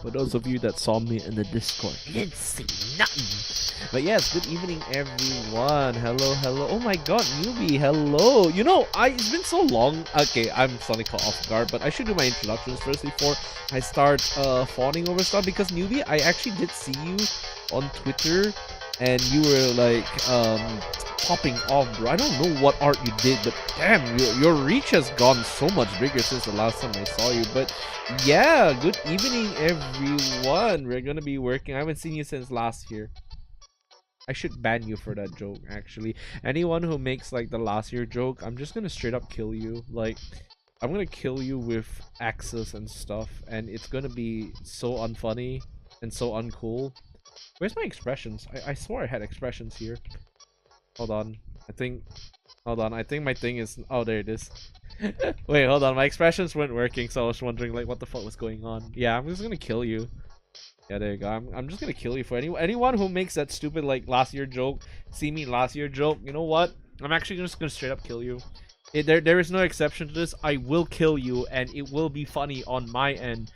For those of you that saw me in the Discord, you didn't see nothing. But yes, good evening everyone. Hello, hello. Oh my god, newbie, hello. You know, it's been so long. Okay, I'm suddenly caught off guard, but I should do my introductions first before I start fawning over stuff, because newbie, I actually did see you on Twitter and you were like popping off, bro. I don't know what art you did, but damn, your reach has gone so much bigger since the last time I saw you. But yeah, good evening everyone. We're gonna be working. I haven't seen you since last year. I should ban you for that joke, actually. Anyone who makes like the last year joke, I'm just gonna straight up kill you. Like, I'm gonna kill you with axes and stuff, and it's gonna be so unfunny and so uncool. Where's my expressions? I swore I had expressions here. Hold on. Hold on. I think my thing is... Oh, there it is. Wait, hold on. My expressions weren't working, so I was wondering like what the fuck was going on. Yeah, I'm just gonna kill you. Yeah, there you go. I'm just gonna kill you for anyone who makes that stupid like last year joke. See me last year joke. You know what? I'm actually just gonna straight up kill you. There is no exception to this. I will kill you, and it will be funny on my end.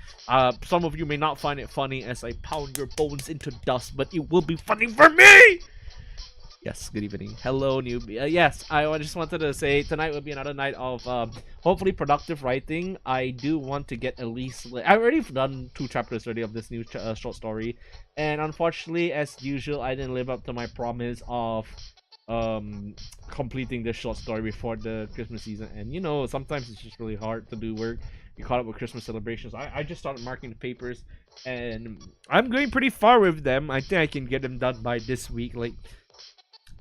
Some of you may not find it funny as I pound your bones into dust, but it will be funny for me. Yes, good evening. Hello, newbie. Yes, I just wanted to say tonight will be another night of hopefully productive writing. I do want to get at least... I've already done 2 chapters already of this new short story, and unfortunately, as usual, I didn't live up to my promise of completing this short story before the Christmas season. And you know, sometimes it's just really hard to do work. You caught up with Christmas celebrations. I just started marking the papers, and I'm going pretty far with them. I think I can get them done by this week, like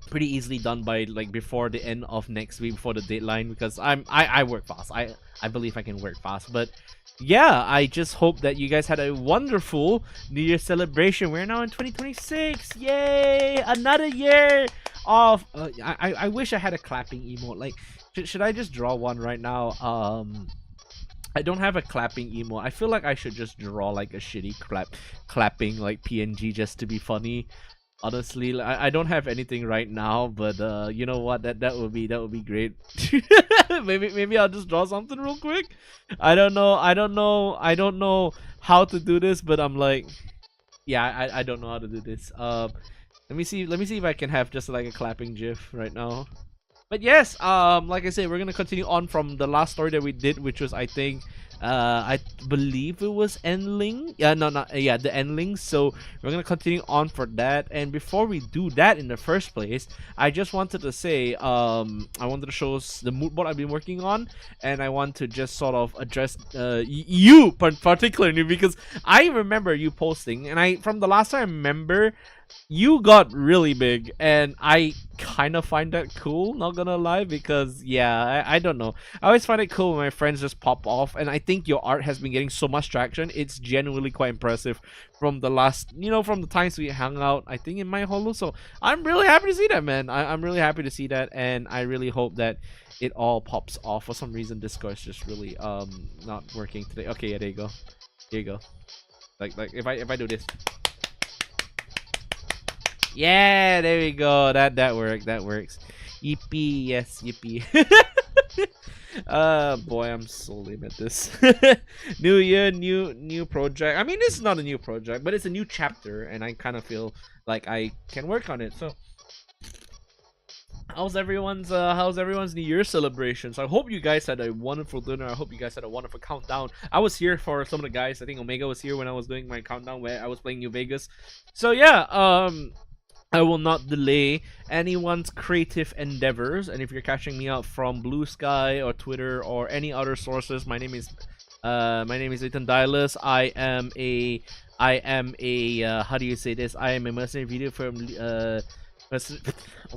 pretty easily done by like before the end of next week, before the deadline, because I work fast. I believe I can work fast. But yeah, I just hope that you guys had a wonderful New Year's celebration. We're now in 2026. Yay, another year of I wish I had a clapping emote. Like, should I just draw one right now? I don't have a clapping emote. I feel like I should just draw like a shitty clapping like PNG just to be funny. Honestly, I don't have anything right now, but you know what? That would be great. maybe I'll just draw something real quick. I don't know how to do this, but I'm like, yeah, I don't know how to do this. Let me see if I can have just like a clapping GIF right now. But yes, like I said, we're gonna continue on from the last story that we did, which was, I think, I believe it was Endling. Yeah, no, not yeah, the Endling. So we're gonna continue on for that. And before we do that, in the first place, I just wanted to say, I wanted to show us the mood board I've been working on, and I want to just sort of address you particularly, because I remember you posting, and from the last time I remember, you got really big, and I kind of find that cool, not gonna lie, because yeah, I don't know, I always find it cool when my friends just pop off, and I think your art has been getting so much traction. It's genuinely quite impressive from the last, from the times we hung out, I think, in my holo. So I'm really happy to see that, man. I'm really happy to see that, and I really hope that it all pops off. For some reason, Discord is just really not working today. Okay, yeah, there you go, like if I do this. Yeah, there we go. That works. Yippee, yes, yippee. Boy, I'm so lame at this. New year, new project. I mean, this is not a new project, but it's a new chapter, and I kind of feel like I can work on it. So, how's everyone's New Year celebrations? I hope you guys had a wonderful dinner. I hope you guys had a wonderful countdown. I was here for some of the guys. I think Omega was here when I was doing my countdown where I was playing New Vegas. So yeah, I will not delay anyone's creative endeavors, and if you're catching me out from Blue Sky or Twitter or any other sources, my name is Eiten Dylus. I am a how do you say this? I am a mercenary video from oh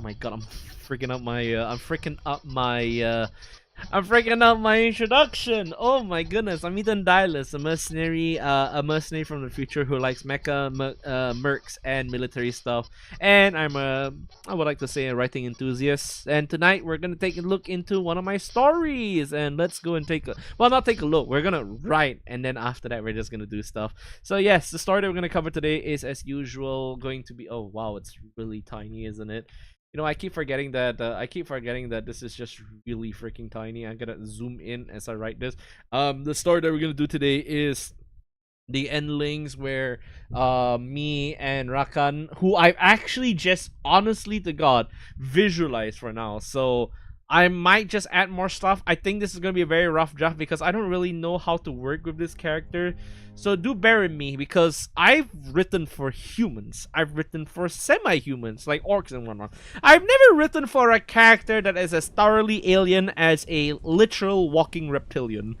my god, I'm freaking up my I'm freaking out my introduction. Oh my goodness, I'm Eiten Dylus, a mercenary from the future who likes mecha, mercs, and military stuff. And I'm I would like to say, a writing enthusiast. And tonight we're gonna take a look into one of my stories, and let's go and take a not take a look. We're gonna write, and then after that we're just gonna do stuff. So yes, the story that we're gonna cover today is, as usual, going to be. Oh wow, it's really tiny, isn't it? You know, I keep forgetting that. This is just really freaking tiny. I'm gonna zoom in as I write this. The story that we're gonna do today is the endlings, where me and Rakan, who I've actually just honestly to God visualized for now. So I might just add more stuff. I think this is gonna be a very rough draft because I don't really know how to work with this character. So do bear with me, because I've written for humans. I've written for semi-humans, like orcs and whatnot. I've never written for a character that is as thoroughly alien as a literal walking reptilian.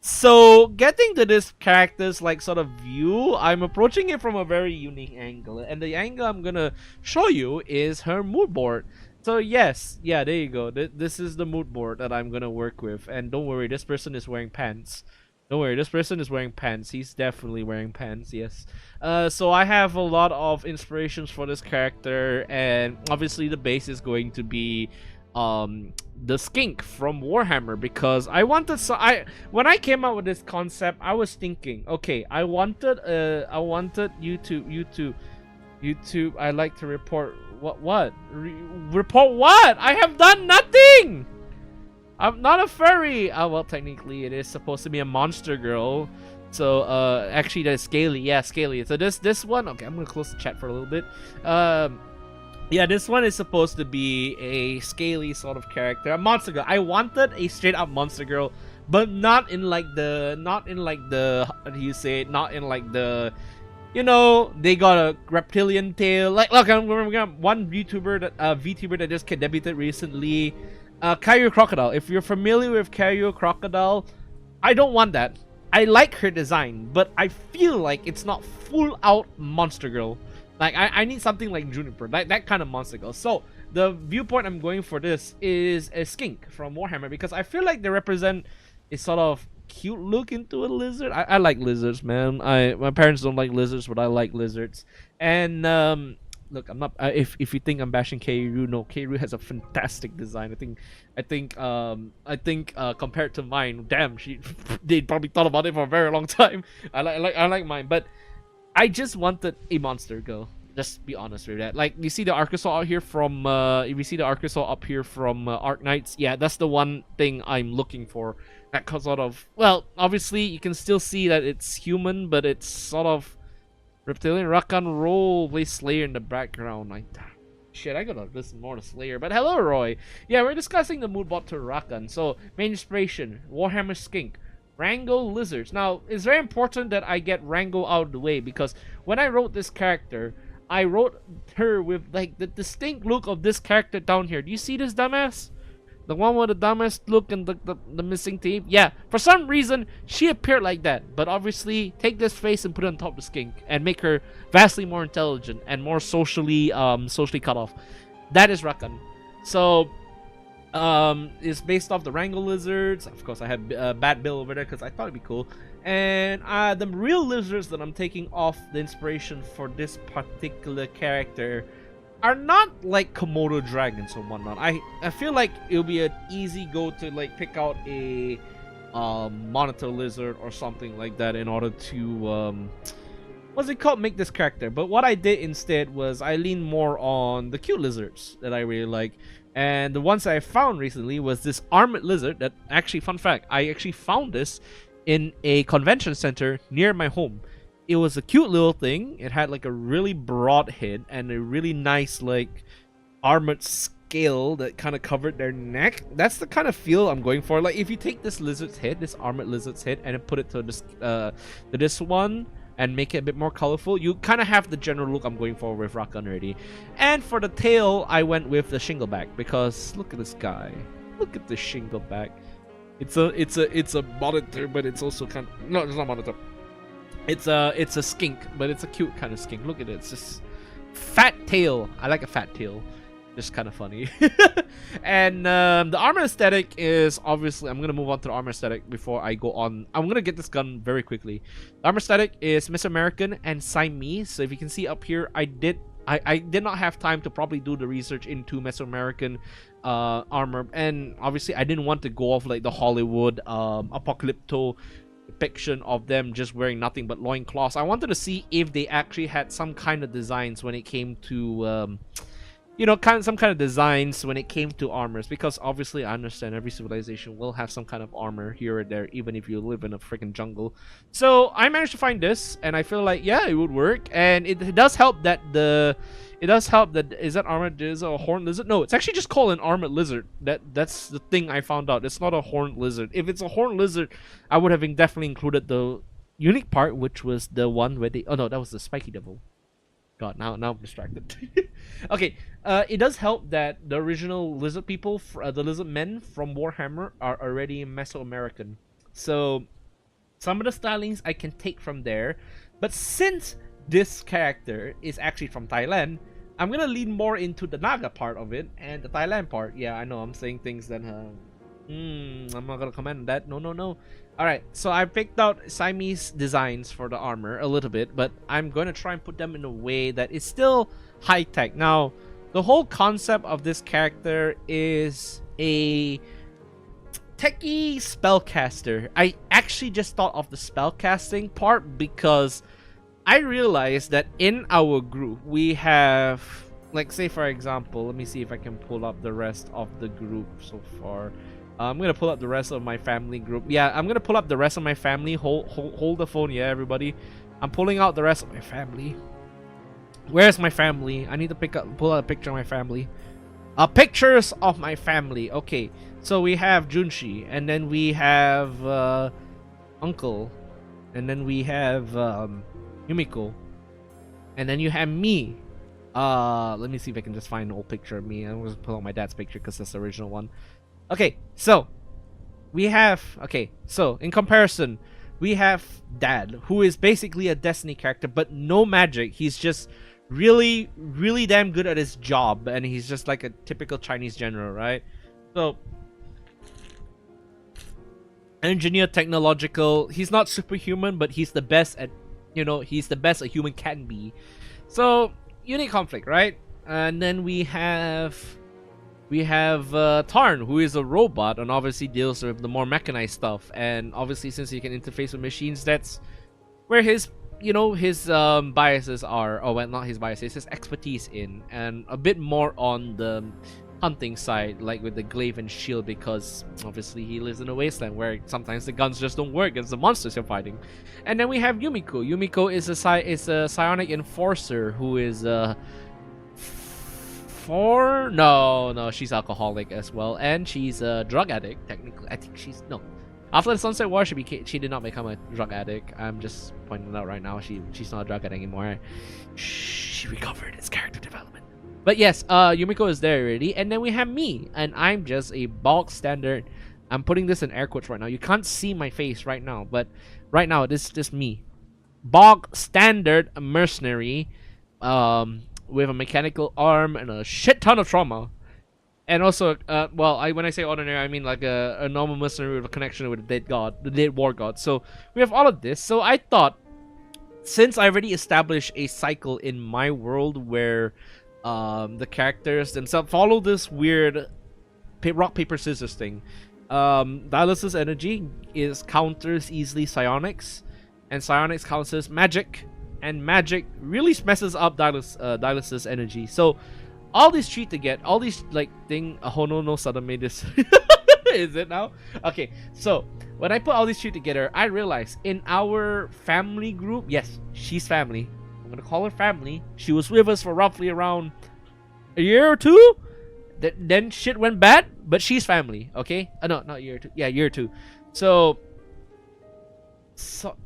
So getting to this character's like sort of view, I'm approaching it from a very unique angle. And the angle I'm gonna show you is her mood board. So yes, yeah, there you go. This is the mood board that I'm gonna work with. And don't worry, this person is wearing pants. Don't worry, this person is wearing pants. He's definitely wearing pants, yes. So I have a lot of inspirations for this character, and obviously the base is going to be the skink from Warhammer, because I wanted when I came up with this concept, I was thinking, okay, I wanted YouTube, I like to report report what? I have done nothing. I'm not a furry. Oh, well, technically it is supposed to be a monster girl. So actually that's Scaly. Yeah, Scaly. So this one, okay, I'm gonna close the chat for a little bit. Yeah, this one is supposed to be a scaly sort of character, a monster girl. I wanted a straight up monster girl, but not in like the how do you say it? Not in like the, you know, they got a reptilian tail. Like, look, I'm one VTuber that just debuted recently. Carrier Crocodile. If you're familiar with Carrier Crocodile, I don't want that. I like her design, but I feel like it's not full out monster girl. Like, I need something like Juniper, that kind of monster girl. So the viewpoint I'm going for this is a skink from Warhammer, because I feel like they represent a sort of cute look into a lizard. I like lizards, man. My parents don't like lizards, but I like lizards. And look, I'm not. If you think I'm bashing Keiru, no, Keiru has a fantastic design. I think compared to mine, damn, they probably thought about it for a very long time. I like mine, but I just wanted a monster girl. Just be honest with that. Like, you see the Arkasaw out here from if you see the Arkasaw up here from Arc Knights, yeah, that's the one thing I'm looking for. That sort of, well, obviously you can still see that it's human, but it's sort of reptilian. Rock and roll, play Slayer in the background. Shit, I gotta listen more to Slayer. But hello, Roy. Yeah, we're discussing the mood bot to Rakan. So main inspiration: Warhammer skink. Rango lizards. Now, it's very important that I get Rango out of the way, because when I wrote this character, I wrote her with like the distinct look of this character down here. Do you see this dumbass? The one with the dumbass look and the missing teeth? Yeah, for some reason, she appeared like that. But obviously, take this face and put it on top of the skink and make her vastly more intelligent and more socially cut off. That is Rakan. So is based off the Wrangle lizards. Of course, I have Bad Bill over there because I thought it'd be cool. And the real lizards that I'm taking off the inspiration for this particular character are not like Komodo dragons or whatnot. I feel like it'll be an easy go to like pick out a monitor lizard or something like that in order to what's it called, make this character. But what I did instead was I leaned more on the cute lizards that I really like. And the ones I found recently was this armored lizard that actually, fun fact, I actually found this in a convention center near my home. It was a cute little thing. It had like a really broad head and a really nice like armored scale that kind of covered their neck. That's the kind of feel I'm going for. Like, if you take this lizard's head, this armored lizard's head, and then put it to this one and make it a bit more colorful, you kind of have the general look I'm going for with Rakan already. And for the tail, I went with the shingleback, because look at this guy. Look at the shingleback. It's a monitor, but it's also kind of, no, it's not monitor. It's a skink, but it's a cute kind of skink. Look at it. It's just fat tail. I like a fat tail. Just kind of funny. And the armor aesthetic is obviously, I'm going to move on to the armor aesthetic before I go on. I'm going to get this gun very quickly. The armor aesthetic is Mesoamerican and Siamese. So if you can see up here, I did not have time to probably do the research into Mesoamerican armor, and obviously I didn't want to go off like the Hollywood apocalypto depiction of them just wearing nothing but loincloths. I wanted to see if they actually had some kind of designs when it came to you know, some kind of designs when it came to armors, because obviously I understand every civilization will have some kind of armor here or there, even if you live in a freaking jungle. So I managed to find this, and I feel like, yeah, it would work. And it does help that is that armor is a horned lizard? No, it's actually just called an armored lizard. That's the thing I found out. It's not a horned lizard. If it's a horned lizard, I would have definitely included the unique part, which was the one where they, oh no, that was the spiky devil. God, now I'm distracted. Okay, it does help that the original lizard people, the lizard men from Warhammer, are already Mesoamerican. So some of the stylings I can take from there, but since this character is actually from Thailand, I'm gonna lean more into the Naga part of it and the Thailand part. Yeah, I know I'm saying things that I'm not gonna comment on that. No. Alright, so I picked out Siamese designs for the armor a little bit, but I'm going to try and put them in a way that is still high-tech. Now, the whole concept of this character is a techie spellcaster. I actually just thought of the spellcasting part because I realized that in our group, we have, like, say for example, let me see if I can pull up the rest of the group so far. I'm gonna pull up the rest of my family group. Yeah, I'm gonna pull up the rest of my family. Hold the phone, yeah, everybody. I'm pulling out the rest of my family. Where's my family? I need to pull out a picture of my family. Pictures of my family. Okay, so we have Junshi, and then we have Uncle, and then we have Yumiko, and then you have me. Let me see if I can just find an old picture of me. I'm gonna pull out my dad's picture because that's the original one. Okay, so we have, so in comparison, we have Dad, who is basically a Destiny character, but no magic. He's just really, really damn good at his job, and he's just like a typical Chinese general, right? So, engineer, technological, he's not superhuman, but he's the best at, you know, he's the best a human can be. So, unique conflict, right? And then we have Tarn, who is a robot and obviously deals with the more mechanized stuff. And obviously, since he can interface with machines, that's where his, you know, his biases are. Oh, well, not his biases, his expertise in, and a bit more on the hunting side, like with the glaive and shield, because obviously he lives in a wasteland where sometimes the guns just don't work against the monsters you're fighting. And then we have Yumiko. Yumiko is a psionic enforcer who is no, she's alcoholic as well, and she's a drug addict. Technically, I think she's no. After the Sunset War, she did not become a drug addict. I'm just pointing it out right now. She's not a drug addict anymore. She recovered. It's character development. But yes, Yumiko is there already, and then we have me, and I'm just a bog standard. I'm putting this in air quotes right now. You can't see my face right now, but right now this is just me, bog standard mercenary. With a mechanical arm and a shit ton of trauma, and also, when I say ordinary, I mean like a normal mercenary with a connection with the dead war god. So we have all of this. So I thought, since I already established a cycle in my world where the characters themselves follow this weird rock paper scissors thing, Dylus's energy counters easily psionics, and psionics counters magic. And magic really messes up Dylus's energy. So all these three together, all these like thing. Oh no, suddenly made this. Is it now? Okay, so when I put all these three together, I realized in our family group, yes, she's family. I'm gonna call her family. She was with us for roughly around a year or two. Then shit went bad, but she's family. Okay, no, not a year or two. Yeah, year or two. So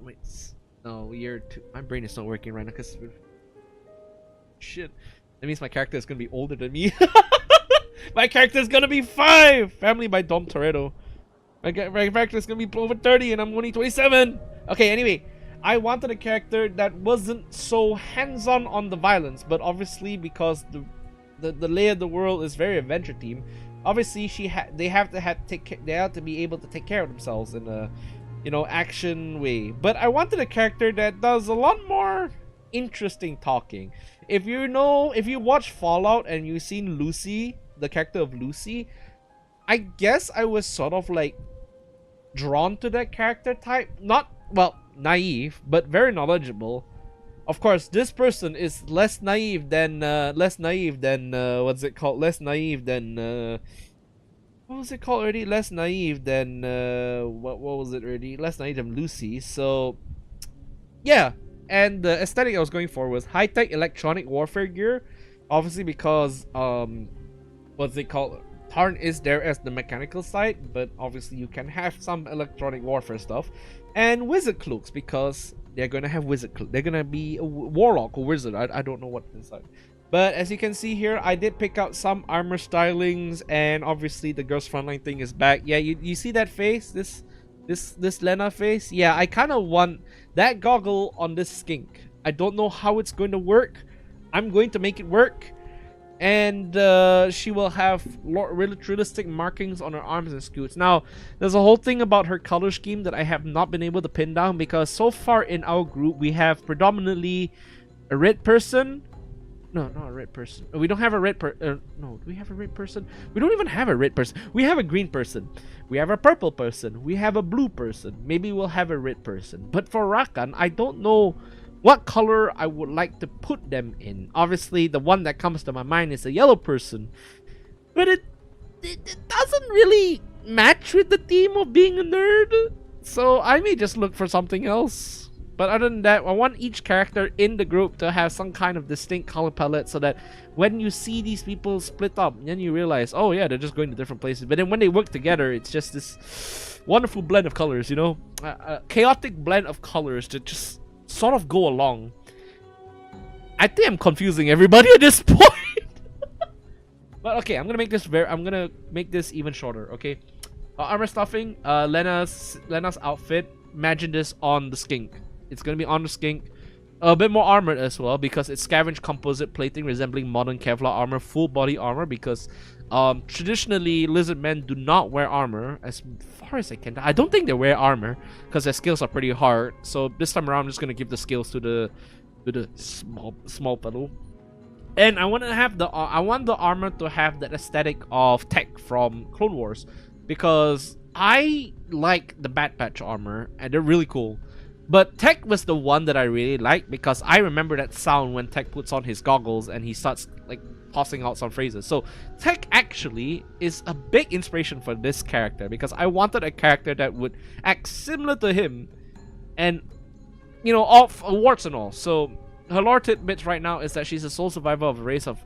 wait. No, year 2. My brain is not working right now because shit. That means my character is gonna be older than me. My character is gonna be 5. Family by Dom Toretto. My character is gonna be over 30, and I'm only 27. Okay, anyway, I wanted a character that wasn't so hands-on on the violence, but obviously because the lay of the world is very adventure team. Obviously, they have to be able to take care of themselves in a, you know, action way. But I wanted a character that does a lot more interesting talking. If you watch Fallout and you've seen Lucy, the character of Lucy, I guess I was sort of like drawn to that character type. Not, well, naive, but very knowledgeable. Of course, this person is less naive than what's it called? Less naive than what was it called already? Less naive than what was it already? Less naive than Lucy. So yeah, and the aesthetic I was going for was high-tech electronic warfare gear. Obviously because what's it called? Tarn is there as the mechanical side, but obviously you can have some electronic warfare stuff. And wizard cloaks, because they're gonna have wizard cloak. They're gonna be a warlock or wizard. I don't know what's inside. But as you can see here, I did pick out some armor stylings, and obviously the girl's frontline thing is back. Yeah, you see that face? This Lena face? Yeah, I kind of want that goggle on this skink. I don't know how it's going to work. I'm going to make it work. And she will have realistic markings on her arms and scoots. Now, there's a whole thing about her color scheme that I have not been able to pin down, because so far in our group we have predominantly a red person. No, not a red person. We don't have a red no, do we have a red person? We don't even have a red person. We have a green person. We have a purple person. We have a blue person. Maybe we'll have a red person. But for Rakan, I don't know what color I would like to put them in. Obviously, the one that comes to my mind is a yellow person. But it doesn't really match with the theme of being a nerd. So I may just look for something else. But other than that, I want each character in the group to have some kind of distinct color palette, so that when you see these people split up, then you realize, oh yeah, they're just going to different places. But then when they work together, it's just this wonderful blend of colors, you know? A chaotic blend of colors that just sort of go along. I think I'm confusing everybody at this point. But okay, I'm gonna make this even shorter. Okay, armor stuffing. Lena's outfit. Imagine this on the skink. It's gonna be on the skink. A bit more armored as well, because it's scavenged composite plating resembling modern Kevlar armor, full body armor, because traditionally lizard men do not wear armor. As far as I can, I don't think they wear armor because their skills are pretty hard. So this time around, I'm just gonna give the skills to the small fellow. And I want the armor to have that aesthetic of Tech from Clone Wars, because I like the Bad Patch armor and they're really cool. But Tech was the one that I really liked, because I remember that sound when Tech puts on his goggles and he starts like tossing out some phrases. So Tech actually is a big inspiration for this character, because I wanted a character that would act similar to him, and you know, all warts and all. So her lore tidbits right now is that she's a sole survivor of a race of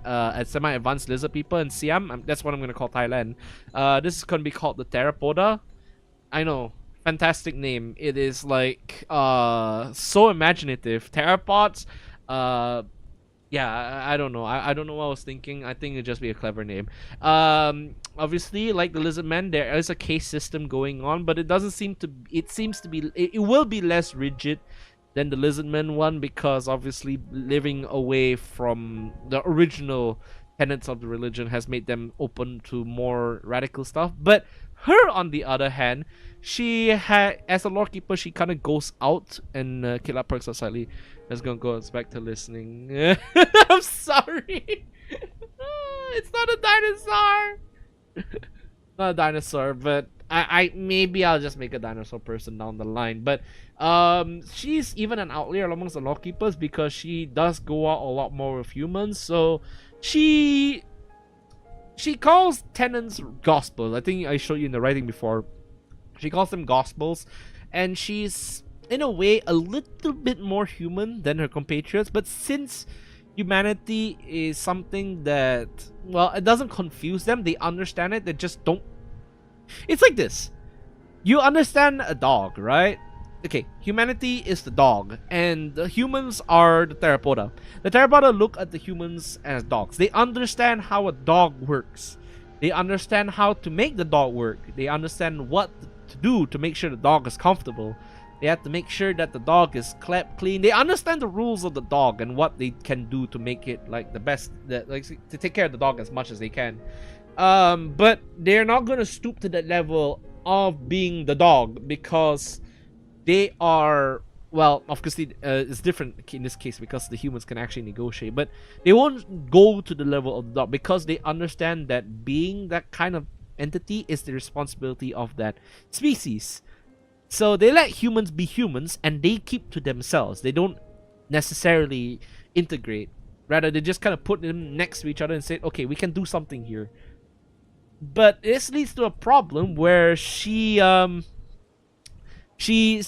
semi-advanced lizard people in Siam. That's what I'm gonna call Thailand. This is gonna be called the Theropoda. I know, fantastic name. It is like so imaginative. Theropods. Yeah, I don't know. I don't know what I was thinking. I think it'd just be a clever name. Obviously, like the lizard men, there is a case system going on, but it doesn't seem to. It seems to be. It will be less rigid than the lizardman one, because obviously living away from the original tenets of the religion has made them open to more radical stuff. But her, on the other hand, she had, as a lorekeeper, she kind of goes out, and Killa perks are slightly. Let's go back to listening. I'm sorry. It's not a dinosaur. Not a dinosaur, but I maybe I'll just make a dinosaur person down the line. But she's even an outlier amongst the lorekeepers, because she does go out a lot more with humans. So she calls tenants gospels. I think I showed you in the writing before. She calls them gospels, and she's in a way a little bit more human than her compatriots. But since humanity is something that, well, it doesn't confuse them, they understand it, they just don't. It's like this. You understand a dog, right? Okay, humanity is the dog, and the humans are the Theropoda. The Theropoda look at the humans as dogs. They understand how a dog works. They understand how to make the dog work. They understand what to do to make sure the dog is comfortable. They have to make sure that the dog is kept clean. They understand the rules of the dog and what they can do to make it like the best, like to take care of the dog as much as they can. But they're not gonna stoop to that level of being the dog because they are, well, obviously it's different in this case because the humans can actually negotiate, but they won't go to the level of the dog because they understand that being that kind of entity is the responsibility of that species. So they let humans be humans and they keep to themselves. They don't necessarily integrate. Rather, they just kind of put them next to each other and say, okay, we can do something here. But this leads to a problem where she's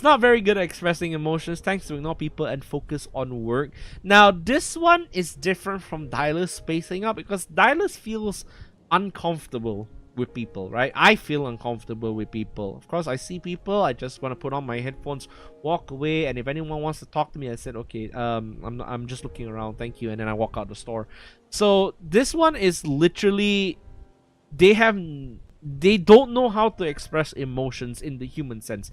not very good at expressing emotions, thanks to ignore people and focus on work. Now, this one is different from Dylus spacing out because Dylus feels uncomfortable with people, right? I feel uncomfortable with people. Of course, I see people, I just want to put on my headphones, walk away, and if anyone wants to talk to me, I said, okay, I'm just looking around, thank you, and then I walk out the store. So this one is literally, they don't know how to express emotions in the human sense.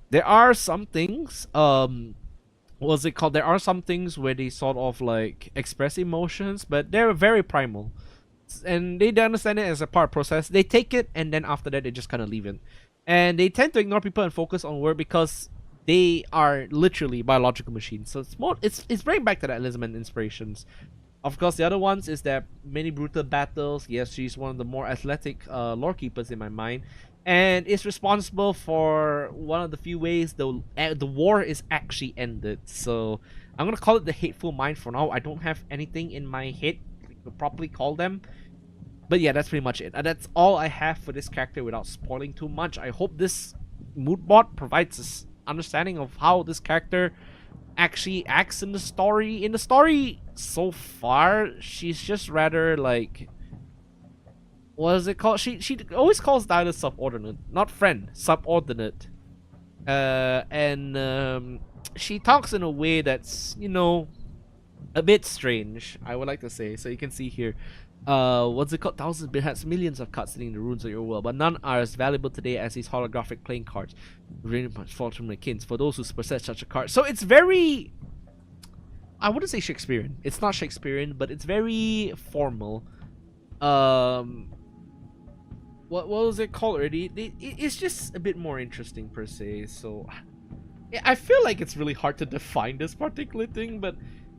There are some things, what's it called? There are some things where they sort of like express emotions, but they're very primal. And they understand it as a part process. They take it and then after that they just kind of leave it. And they tend to ignore people and focus on work because they are literally biological machines. So it's bringing back to that Elizabeth inspirations. Of course, the other ones is that many brutal battles. Yes, she's one of the more athletic lore keepers in my mind, and is responsible for one of the few ways the war is actually ended. So I'm gonna call it the hateful mind for now. I don't have anything in my head to properly call them, but yeah, that's pretty much it. And that's all I have for this character without spoiling too much. I hope this mood board provides us understanding of how this character actually acts in the story. In the story so far, she's just rather like, what is it called? She always calls Stylus subordinate, not friend, subordinate. And she talks in a way that's, you know, a bit strange, I would like to say. So you can see here, what's it called? Thousands, perhaps millions of cards sitting in the ruins of your world, but none are as valuable today as these holographic playing cards. Really much fall from the kins for those who possess such a card. So it's very, I wouldn't say Shakespearean. It's not Shakespearean, but it's very formal. What was it called already? It's just a bit more interesting per se. So I feel like it's really hard to define this particular thing, but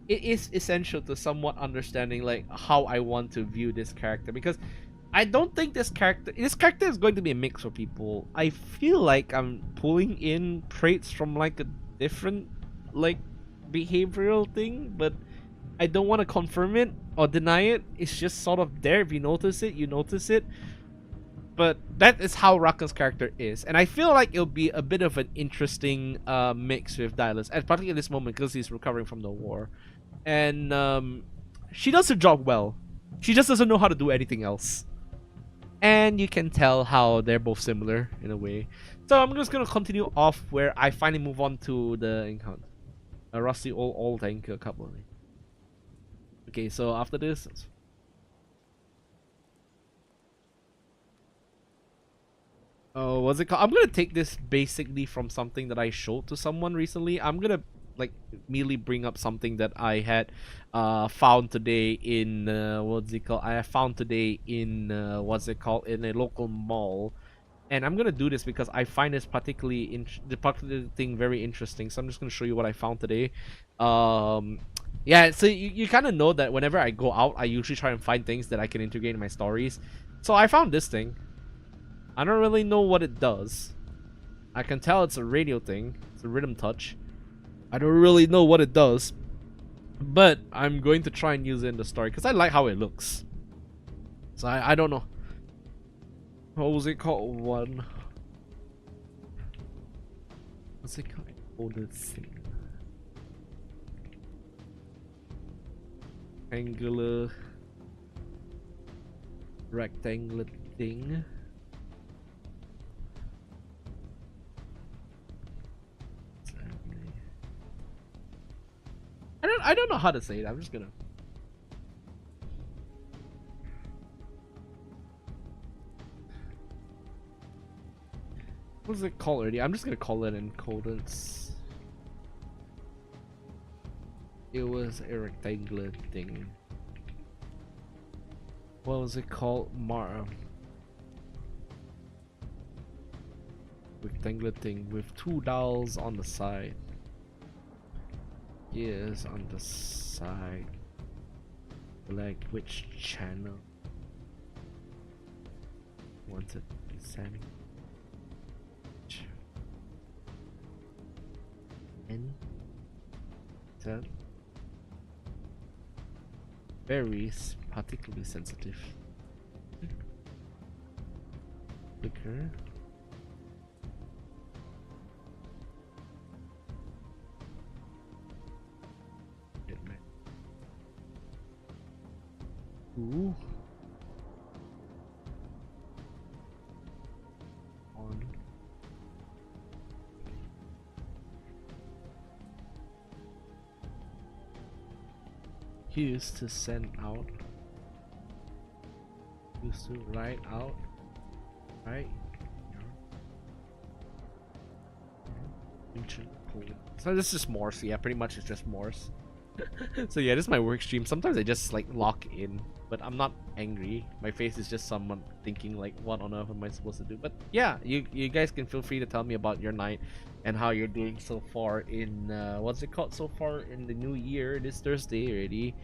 it is essential to somewhat understanding like how I want to view this character, because I don't think this character is going to be a mix for people. I feel like I'm pulling in traits from like a different like behavioral thing, but I don't want to confirm it or deny it. It's just sort of there. If you notice it, you notice it. But that is how Rakan's character is, and I feel like it'll be a bit of an interesting mix with Dylus, and particularly at this moment because he's recovering from the war. And she does her job well. She just doesn't know how to do anything else. And you can tell how they're both similar in a way. So I'm just gonna continue off where I finally move on to the encounter. A rusty old anchor couple. Okay, so after this. Oh, what's it called? I'm gonna take this basically from something that I showed to someone recently. I'm gonna like immediately bring up something that I had found today in what's it called? I found today in what's it called, in a local mall. And I'm gonna do this because I find this the particular thing very interesting. So I'm just gonna show you what I found today. Yeah, so you kind of know that whenever I go out, I usually try and find things that I can integrate in my stories. So I found this thing. I don't really know what it does. I can tell it's a radio thing. It's a rhythm touch. I don't really know what it does, but I'm going to try and use it in the story because I like how it looks. So I don't know. What was it called? One. What's it called? Oh, this thing. Angular. Rectangular thing. I don't know how to say it. I'm just gonna. What's it called already? I'm just gonna call it in Codance. It was a rectangular thing. What was it called? Rectangular thing with 2 dials on the side. Yes, on the side. Like which channel? Wanted send. Enter. Very particularly sensitive. Clicker. Ooh. On. Used to send out. Used to write out. Right. Ancient code. So this is Morse. Yeah, pretty much it's just Morse. So yeah, this is my work stream. Sometimes I just like lock in, but I'm not angry. My face is just someone thinking like, what on earth am I supposed to do? But yeah, you guys can feel free to tell me about your night and how you're doing so far in what's it called, so far in the new year. This Thursday already,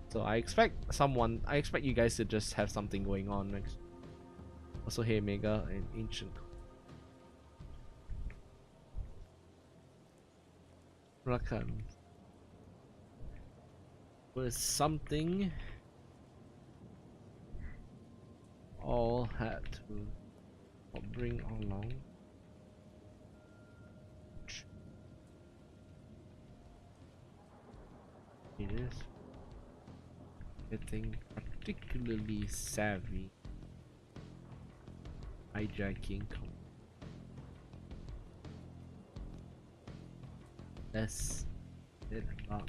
so I expect you guys to just have something going on next. Also, hey Mega and Ancient Rakan was something all had to bring along. It is getting particularly savvy hijacking less than about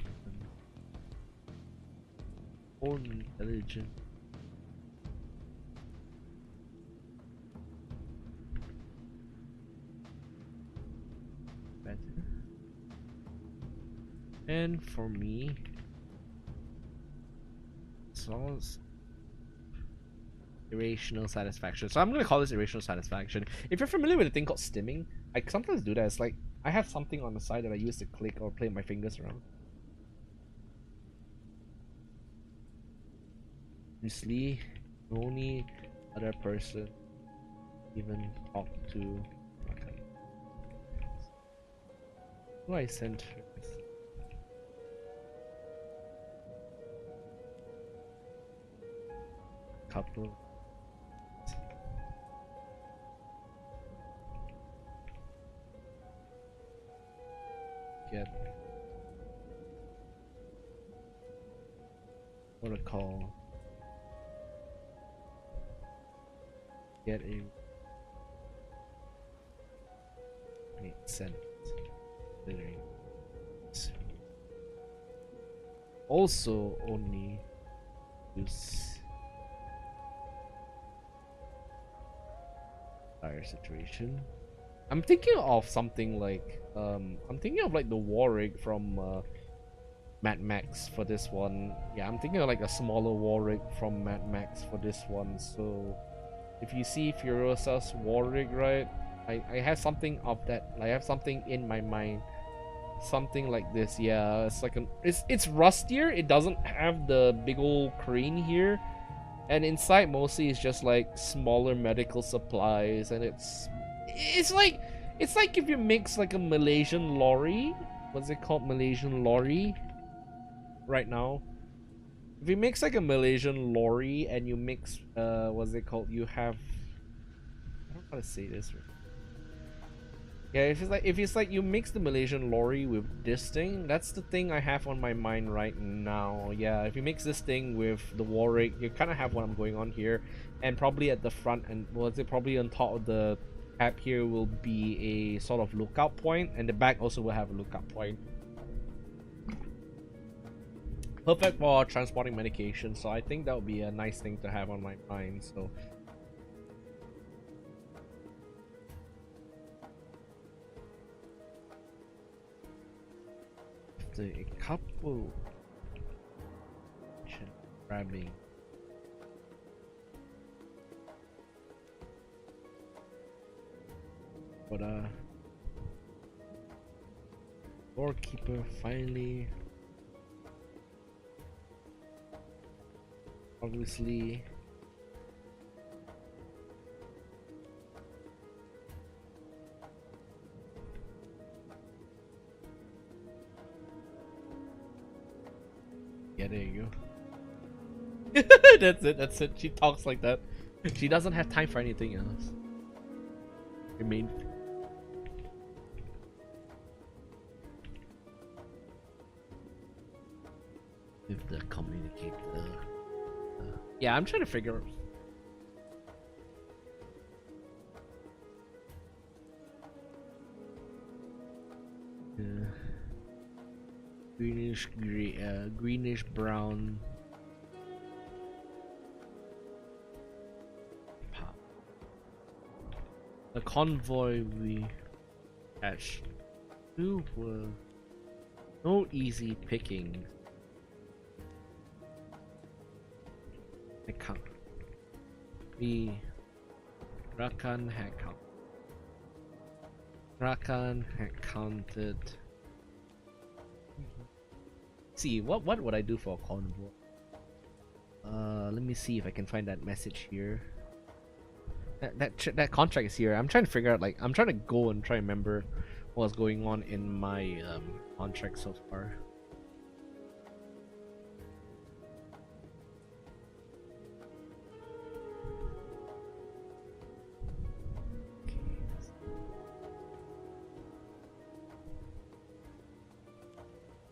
more intelligent. Better. And for me, it's irrational satisfaction. So I'm gonna call this irrational satisfaction. If you're familiar with a thing called stimming, I sometimes do that. It's like I have something on the side that I use to click or play my fingers around. Obviously, the only other person even talk to. Okay. Who I sent her? Couple. Get what a call. Get a sent literally. Also only use dire situation. I'm thinking of something like I'm thinking of like the war rig from Mad Max for this one. Yeah, I'm thinking of like a smaller war rig from Mad Max for this one. So if you see Furiosa's war rig, right, I have something of that. I have something in my mind, something like this. Yeah, it's like it's rustier. It doesn't have the big old crane here, and inside mostly it's just like smaller medical supplies, and it's like if you mix like a Malaysian lorry. What's it called? Malaysian lorry right now. If you mix like a Malaysian lorry and you mix what's it called? You have, I don't know how to say this. Yeah, if it's like you mix the Malaysian lorry with this thing, that's the thing I have on my mind right now. Yeah, if you mix this thing with the war rig, you kind of have what I'm going on here, and probably at the front and probably on top of the cab here will be a sort of lookout point, and the back also will have a lookout point. Perfect for transporting medication, so I think that would be a nice thing to have on my mind. So after a couple grabbing. But doorkeeper finally obviously yeah, there you go. That's it. She talks like that. She doesn't have time for anything else. I mean, with the communicator. Yeah, I'm trying to figure out. Greenish gray, greenish brown. The convoy we catch. Two were no easy picking. I count. Rakan had counted. See, what would I do for a convoy? Let me see if I can find that message here. That contract is here. I'm trying to figure out, like, I'm trying to go and try and remember what's going on in my contract so far.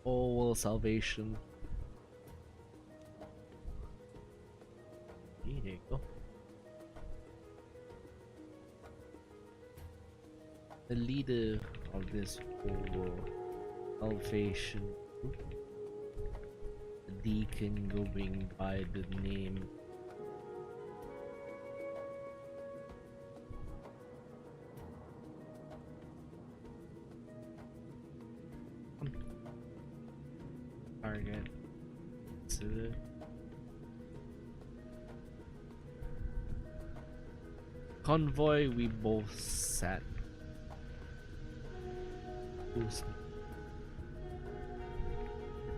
Oh, salvation. There you go. The leader of this whole salvation group, the deacon going by the name target. Convoy we both sat.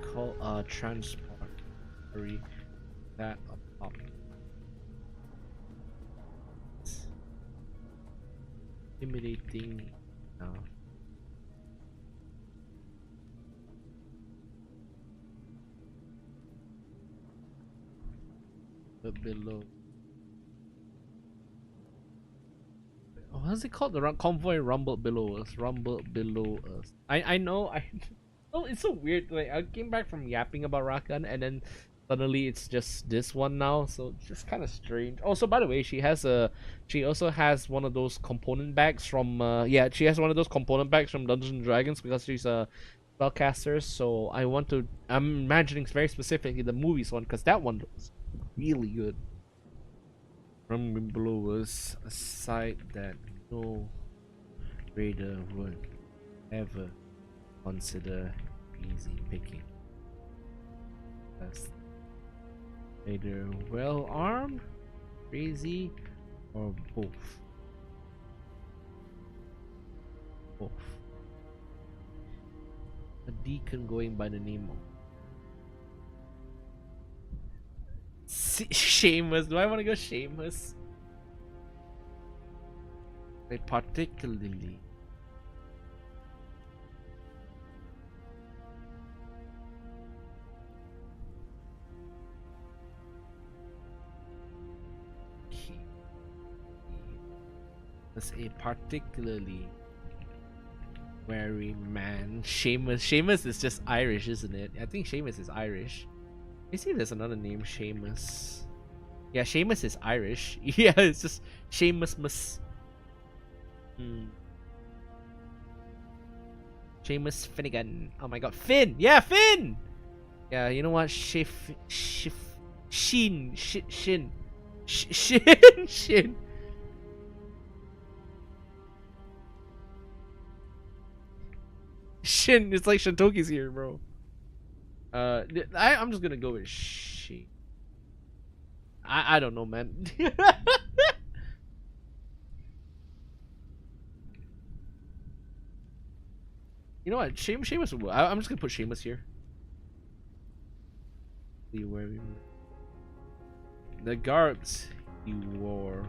Call transport that up. Intimidating now. But below. Oh, what's it called? The convoy rumbled below us. Rumbled below us. I know. Oh, it's so weird. Like, I came back from yapping about Rakan, and then suddenly it's just this one now. So it's just kind of strange. Also, by the way, she also has one of those component bags from yeah, she has one of those component bags from Dungeons and Dragons because she's a spellcaster. So I'm imagining very specifically the movies one because that one was really good. Rumbling below us, a sight that no raider would ever consider easy picking. That's either well armed, crazy, or both. Both. A deacon going by the name of Shameless. Do I want to go Shameless? Like, particularly was a particularly wary man. Seamus is just Irish, isn't it? I think Seamus is Irish. You see, there's another name, Seamus. Yeah, Seamus is Irish. Yeah, it's just Seamus. Seamus Finnegan. Oh my god, Finn! Yeah, Finn! Yeah, you know what? Shin. Shin. Shin, it's like Shintoki's here, bro. I'm just gonna go with she. I don't know, man. You know what? Shameless. I'm just gonna put Shameless here. See where we. The garbs he wore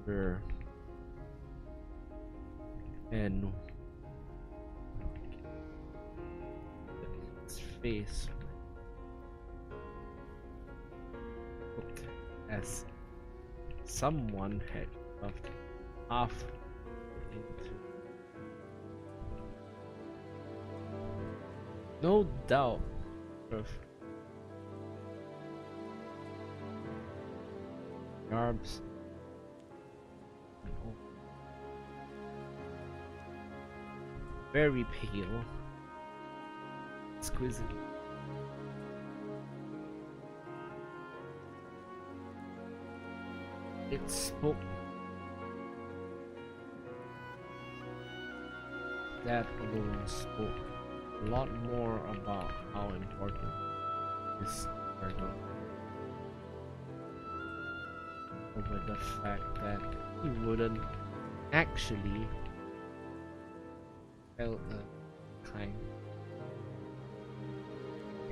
were and his face looked as someone had shoved half into. No doubt of garbs. Very pale, exquisite. It spoke that alone spoke a lot more about how important this cargo over the fact that he wouldn't actually tell the kind.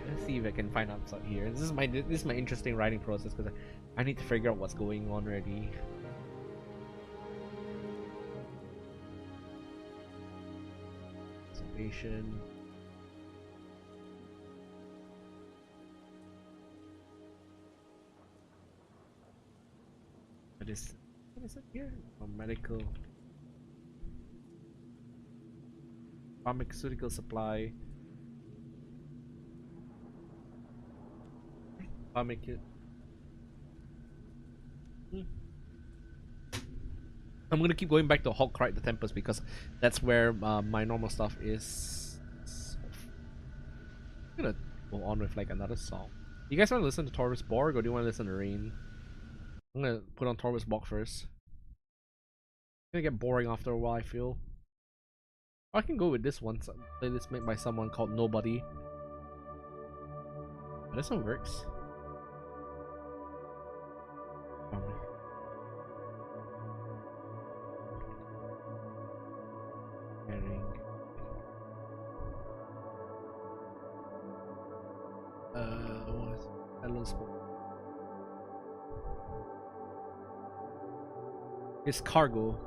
Let's see if I can find out something here. This is my interesting writing process because I need to figure out what's going on already. Observation. What is it here? Oh, medical. Pharmaceutical supply. I'm gonna keep going back to Hulk Ride the Tempest because that's where my normal stuff is. I'm gonna go on with like another song. You guys want to listen to Torvus Borg or do you want to listen to Rain? I'm gonna put on Torvus Borg first. It's gonna get boring after a while, I feel. I can go with this one playlist made by someone called Nobody. Oh, this one works. It's cargo.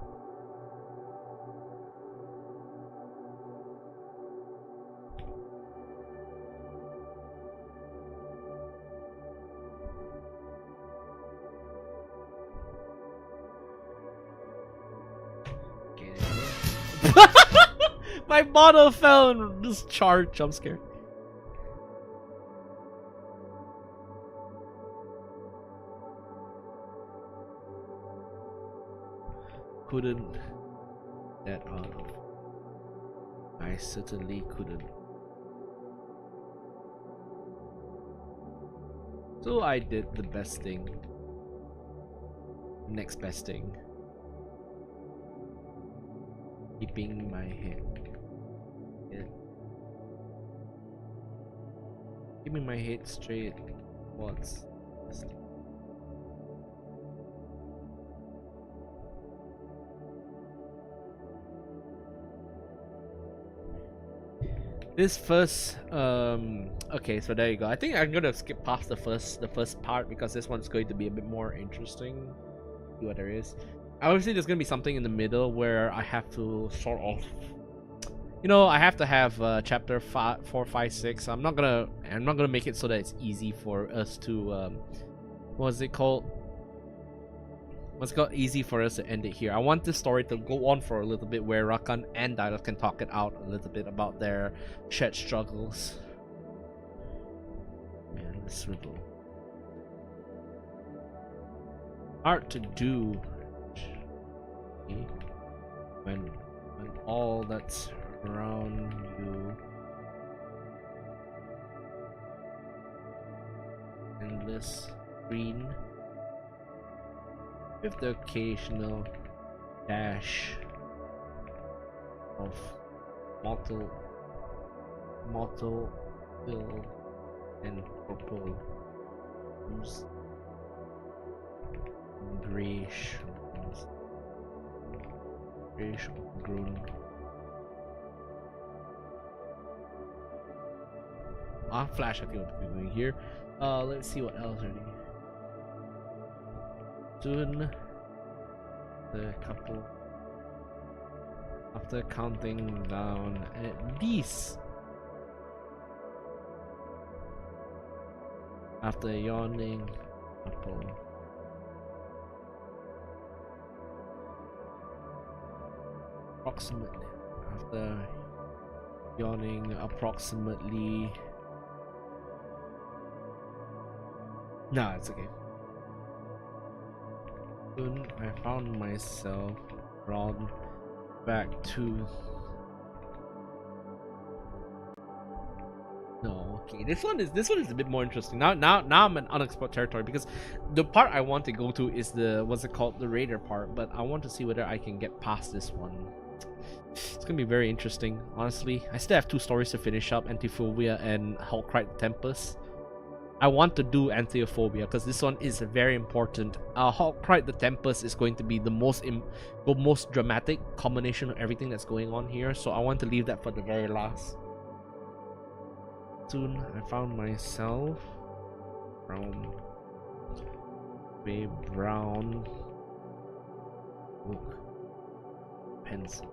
My bottle fell and just charged. Jump scare. Couldn't that out of. I certainly couldn't. So I did the best thing. Next best thing. Keeping my head. Yeah. Keeping my head straight. What's this? This first okay, so there you go. I think I'm gonna skip past the first part because this one's going to be a bit more interesting. See what there is. Obviously there's gonna be something in the middle where I have to sort of, you know, I have to have chapter 4, 5, 6. I'm not gonna make it so that it's easy for us to what's it called? Easy for us to end it here. I want this story to go on for a little bit where Rakan and Dylus can talk it out a little bit about their shared struggles. Man, this riddle. Hard to do. Okay. When all that's around you endless green with the occasional dash of mottle ill and purple blues, grayish grown. Flash, I think what we're doing here. Let's see what else already. Soon, the couple. After counting down at least. After yawning, couple. Approximately. After yawning, approximately. Nah, it's okay. Soon I found myself drawn back to. No, okay. This one is a bit more interesting. Now I'm in unexplored territory because the part I want to go to is the what's it called, the raider part. But I want to see whether I can get past this one. It's gonna be very interesting, honestly. I still have 2 stories to finish up: Antiphobia and Holter Tempest. I want to do Anthiophobia because this one is very important. Holter the Tempest is going to be the most dramatic combination of everything that's going on here, so I want to leave that for the very last. Soon I found myself brown book pencil.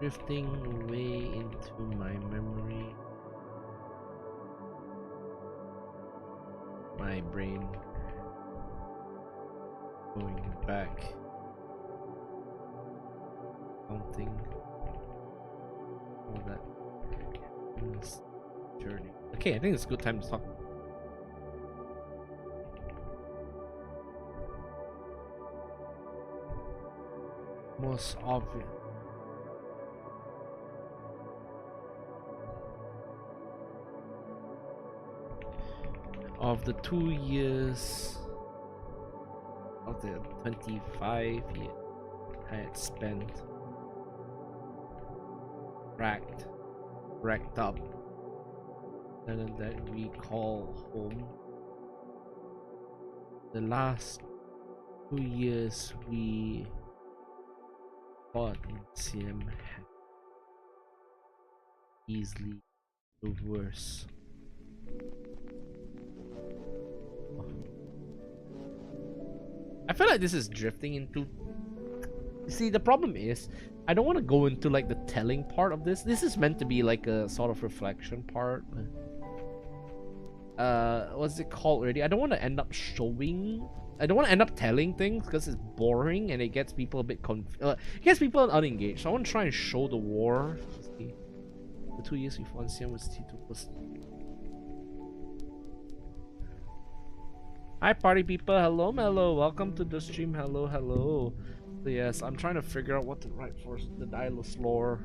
Drifting away into my memory, my brain going back, counting all that journey. Okay, I think it's a good time to talk. Most obvious. Of the 2 years of the 25 years I had spent racked up, and that we call home, the last 2 years we fought in CM easily the worst. I feel like this is drifting into. See, the problem is I don't want to go into like the telling part of this. This is meant to be like a sort of reflection part. What's it called already? I don't want to end up showing. I don't want to end up telling things because it's boring and it gets people a bit it gets people unengaged. So I want to try and show the war. The 2 years we fought CM was T2+. Hi party people, hello Mello, welcome to the stream, hello. So yes, I'm trying to figure out what to write for the Dylus lore.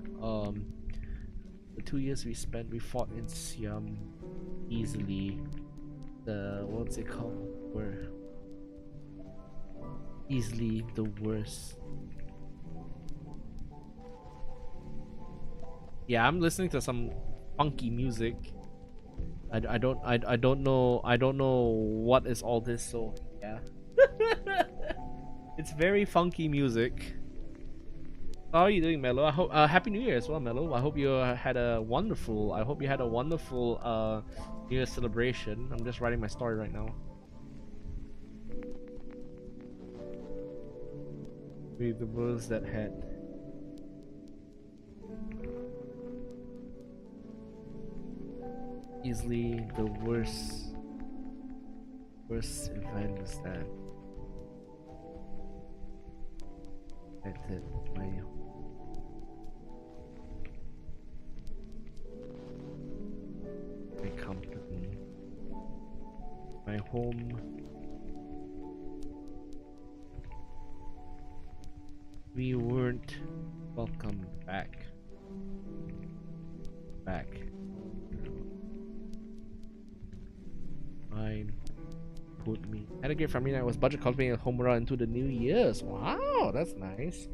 The 2 years we fought in Siam easily. What's it called? Easily the worst. Yeah, I'm listening to some funky music. I don't know what is all this, so yeah. It's very funky music. How are you doing, Mello? I hope Happy New Year as well, Mello. I hope you had a wonderful New Year celebration. I'm just writing my story right now. With the words that had easily the worst event was that affected my company, my home. We weren't welcome back. Mine put me. Had a great family night. Was budget cultivating a Homura into the New Year's. Wow, that's nice.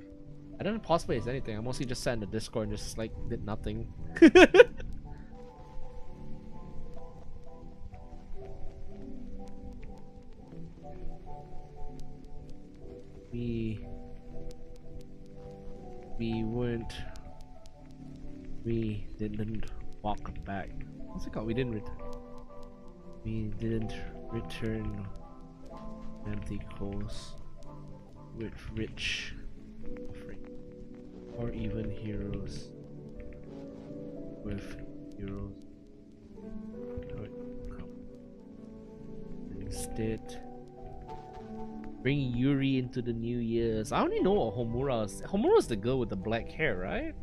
I don't pause plays anything. I mostly just sat in the Discord and just like did nothing. We didn't walk back. What's it called? We didn't return empty coals with rich offering, or even heroes with heroes. Instead, bring Yuri into the New Year's. I only know what Homura is. Homura is the girl with the black hair, right?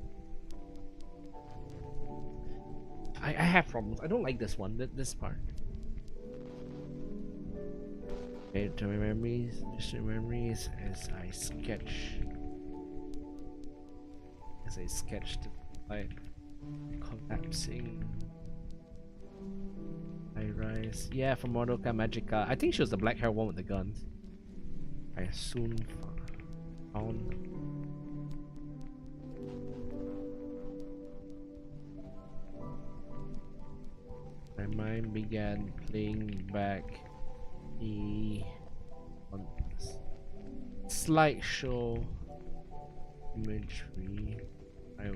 I have problems. I don't like this one. This part. Okay, to my memories, distant memories as I sketch. As I sketch the light collapsing. I rise. Yeah, from Madoka Magica. I think she was the black hair one with the guns. I soon found. My mind began playing back the slideshow imagery. I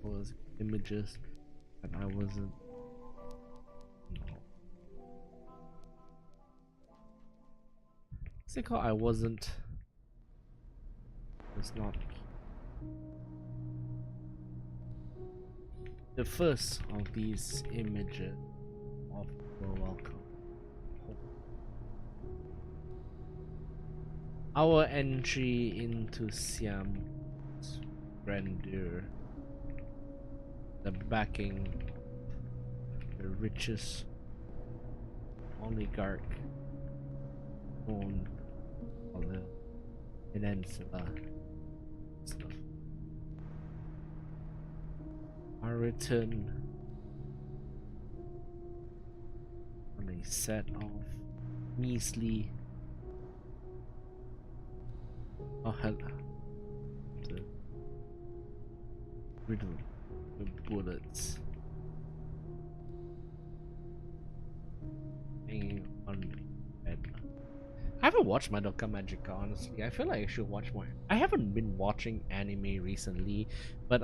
was images and I wasn't. No. What's it called? I wasn't. It's not. The first of these images of the welcome. Our entry into Siam's grandeur. The backing, the richest oligarch on the peninsula. Stuff. Our return on a set of measly the riddle with bullets hanging on my head. I haven't watched Madoka Magica, honestly. I feel like I should watch more. I haven't been watching anime recently, but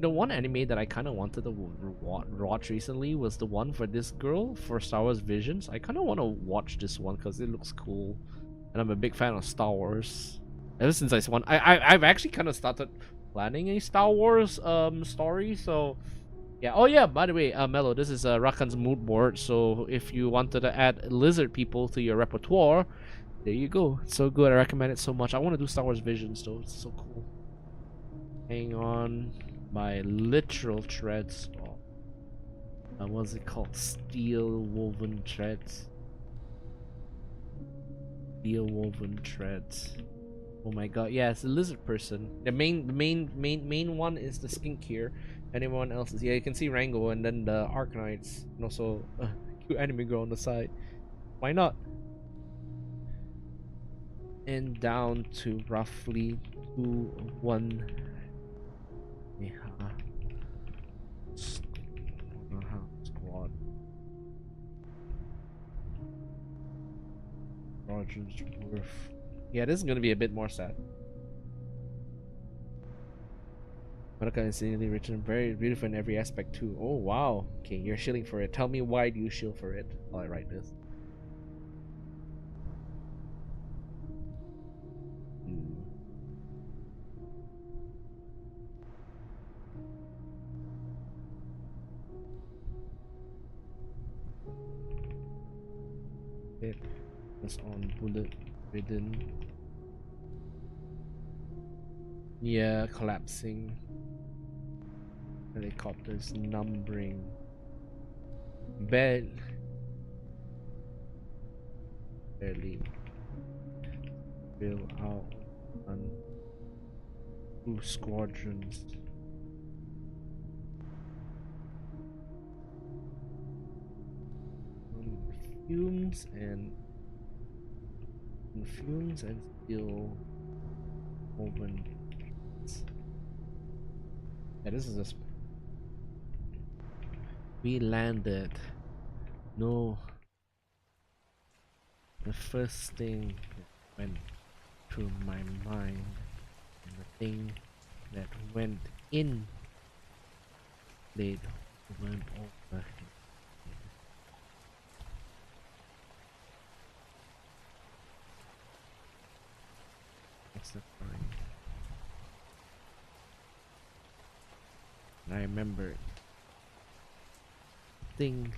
the one anime that I kind of wanted to watch recently was the one for this girl for Star Wars Visions. I kind of want to watch this one because it looks cool, and I'm a big fan of Star Wars. Ever since I've actually kind of started planning a Star Wars story. So yeah. Oh yeah. By the way, Mello, this is Rakan's mood board. So if you wanted to add lizard people to your repertoire, there you go. It's so good. I recommend it so much. I want to do Star Wars Visions though. It's so cool. Hang on, my literal threads. What's it called? Steel woven threads. Steel woven threads. Oh my god, yeah, it's a lizard person. The main one is the skink here. Anyone else is, yeah, you can see Rango and then the Arknights and also cute anime girl on the side. Why not? And down to roughly 2-1 squad. Roger's worth. Yeah, this is gonna be a bit more sad. Madoka is insanely rich and very beautiful in every aspect too. Oh wow. Okay, you're shilling for it. Tell me, why do you shill for it while I write this? It was on bullet ridden. Yeah, collapsing. Helicopters numbering. Barely fill out on 2 squadrons. fumes and steel woven. Yeah, this is a. We landed. No, the first thing that went through my mind, and the thing that went in, laid over and over. What's the point? And I remember thing.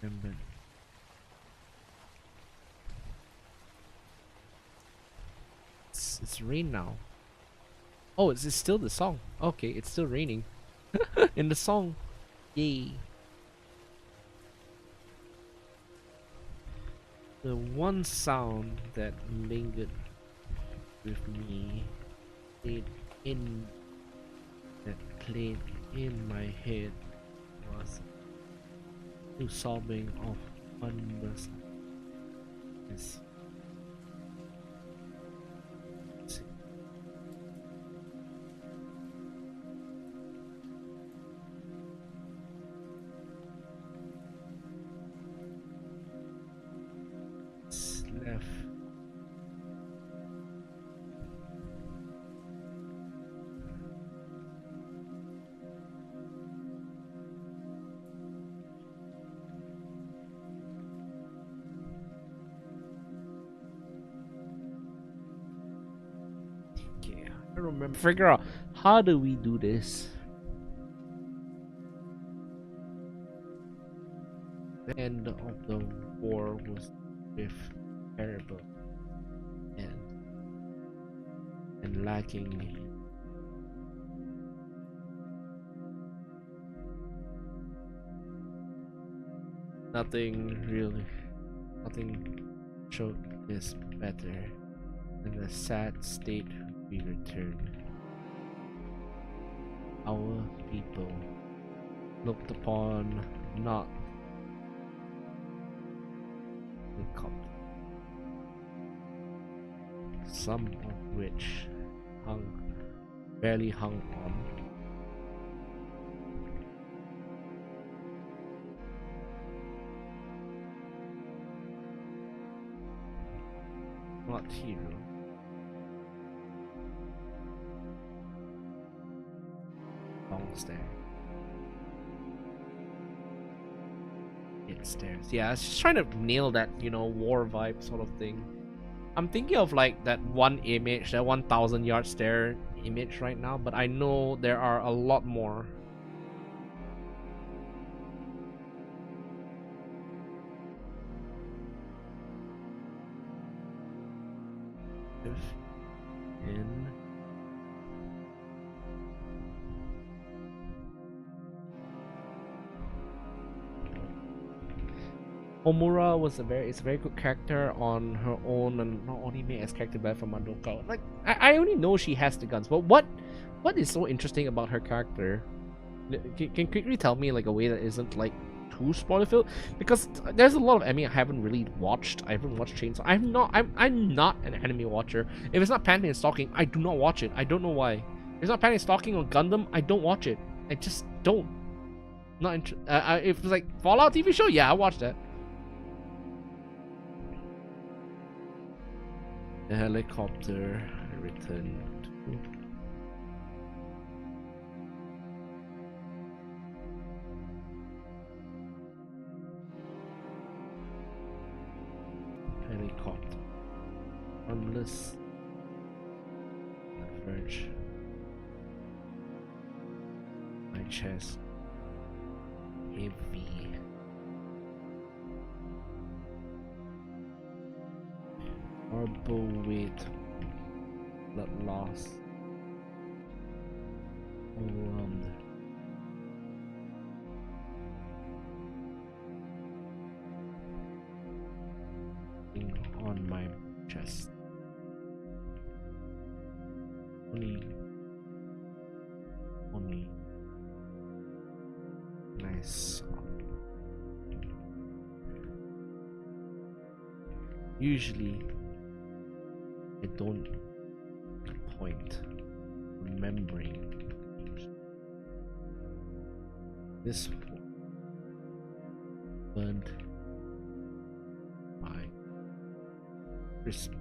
Remember. It's rain now. Oh, it's still the song. Okay, it's still raining. In the song. Yay. The one sound that lingered with me played in my head was the sobbing of unmerced. Left. Okay, I don't remember. Figure out how do we do this? The end of the war was with terrible and lacking nothing showed this better than the sad state we returned. Our people looked upon not the cup, some of which barely hung on. Not hero. Long stare. It stares. Yeah, I was just trying to nail that, war vibe sort of thing. I'm thinking of like that one image, that 1,000-yard stare image right now, but I know there are a lot more. In Omura was a very good character on her own, and not only made as character by from Madoka. Like I only know she has the guns, but what is so interesting about her character? Can you quickly tell me like a way that isn't like too spoiler filled? Because there's a lot of anime I haven't really watched. I haven't watched Chainsaw. I'm not an anime watcher. If it's not Panty and Stalking, I do not watch it. I don't know why. If it's not Panty and Stalking or Gundam, I don't watch it. I just don't. Not if it's like Fallout TV show, yeah, I watch that. The helicopter returned to helicopter. Harmless. The verge. My chest. Heavy. Horrible weight. Blood loss. Overwhelmed. On my chest. Only nice. Usually, I don't point remembering this burned my crispy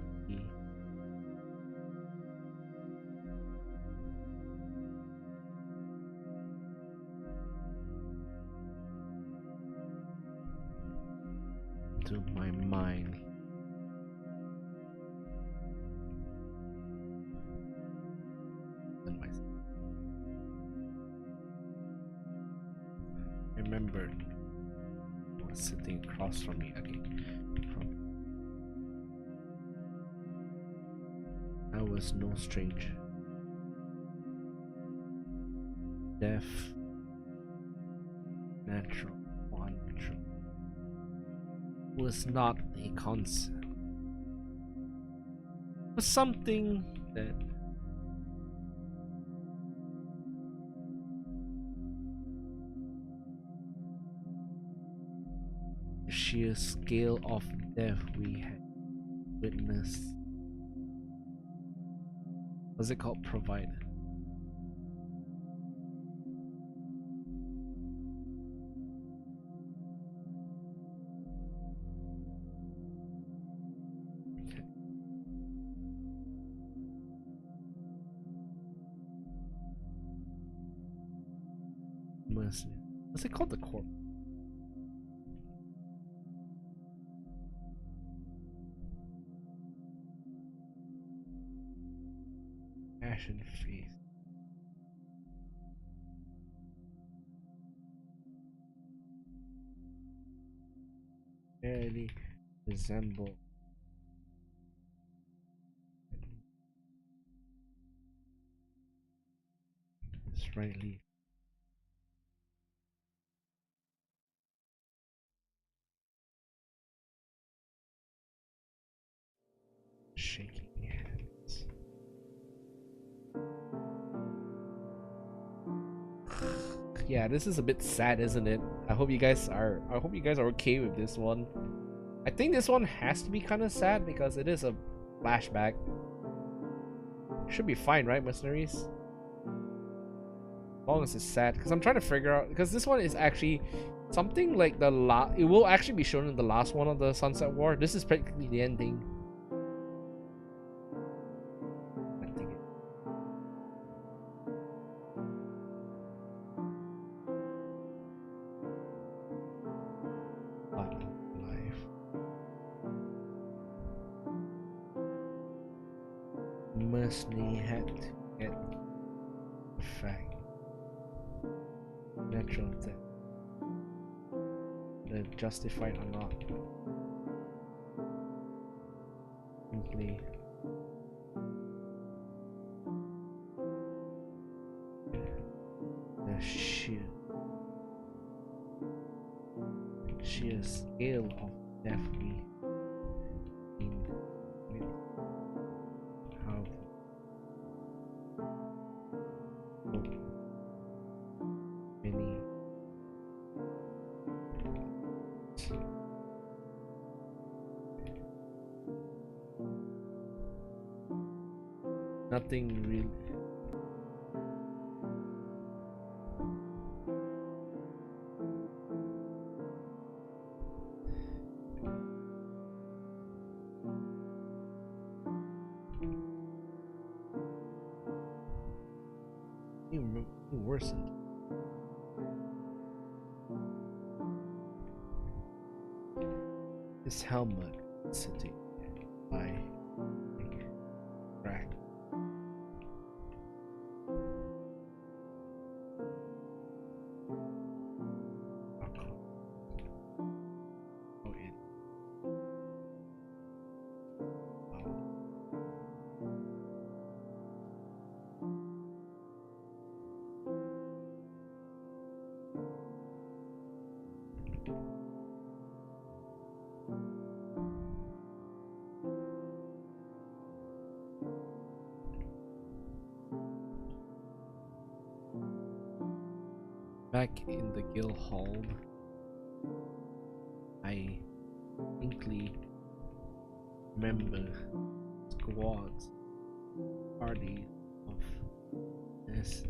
to my mind. And my remembered who was sitting across from me again. I was no stranger. Death, natural, unnatural, was not a concept. It was something that the sheer scale of death we had witnessed. What's it called? Provided. Okay. Mercenary. What's it called? The corp. Ashen face. Barely resemble sprightly. Shaking hands. Yeah, this is a bit sad, isn't it? I hope you guys are okay with this one. I think this one has to be kind of sad because it is a flashback. Should be fine, right, mercenaries? As long as it's sad, because I'm trying to figure out, because this one is actually something like the last. It will actually be shown in the last one of the Sunset War. This is practically the ending. Mercenary had to get the fact natural death, whether justified or not, simply the sheer scale of death we in how many nothing really. Even worsened. This helmet sitting by crack. Oh, it. Back in the guild hall, I distinctly member squads party of this.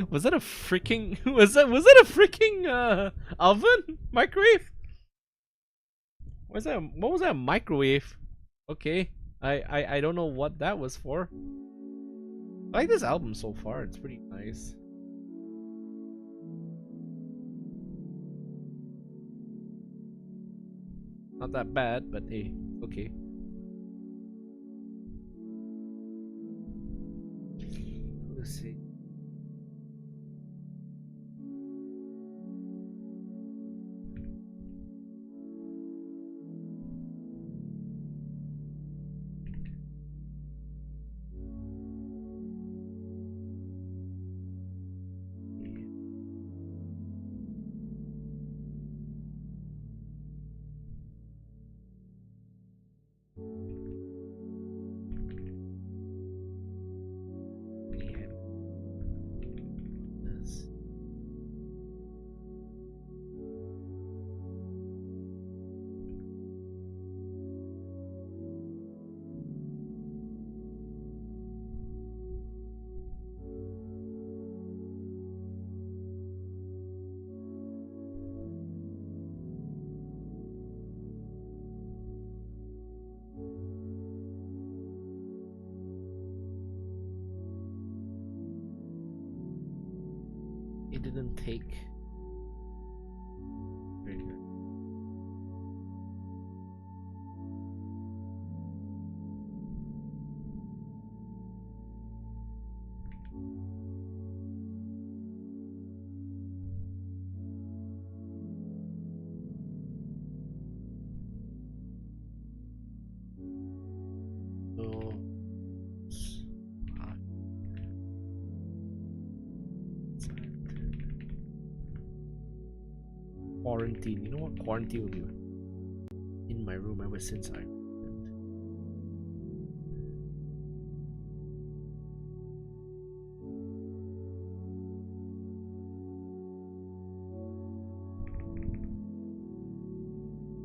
Was that a freaking was that a freaking oven? Microwave? What was that microwave? Okay. I don't know what that was for. I like this album so far, it's pretty nice. Not that bad, but hey, okay. Let's see. It didn't take very good. Quarantine. You know what? Quarantine will be in my room ever since I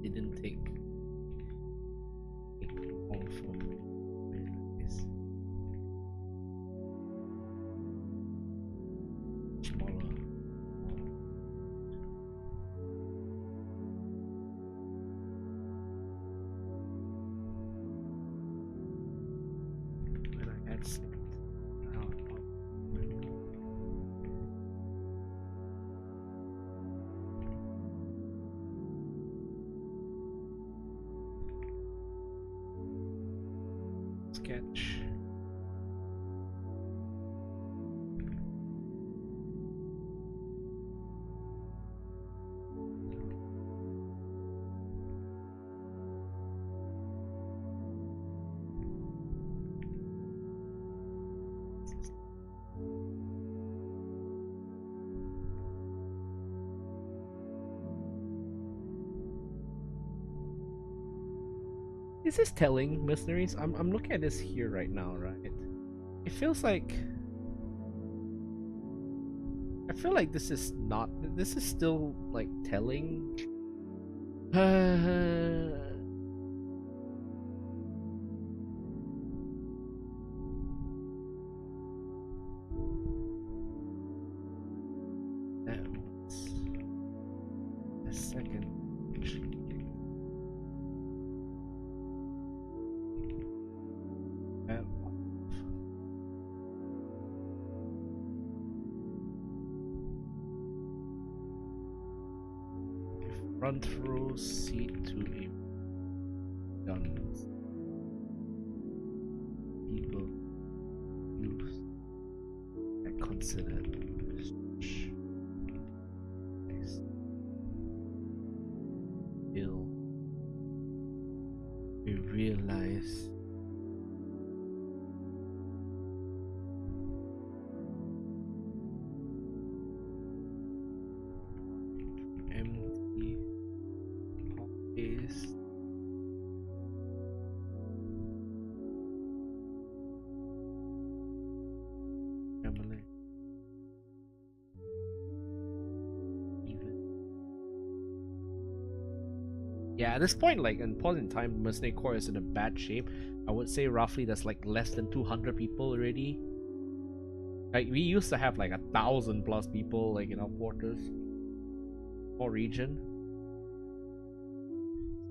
didn't take long for me. Smaller. Sketch. Is this telling, mercenaries? I'm looking at this here right now, right? It feels like I feel like this is not. This is still like telling. That was a second. Front row seat to a guns. People use and consider ill. We realize Yeah, at this point, like in point in time, mercenary corps is in a bad shape. I would say roughly there's like less than 200 people already. Like we used to have like 1,000 plus people like in our quarters or region.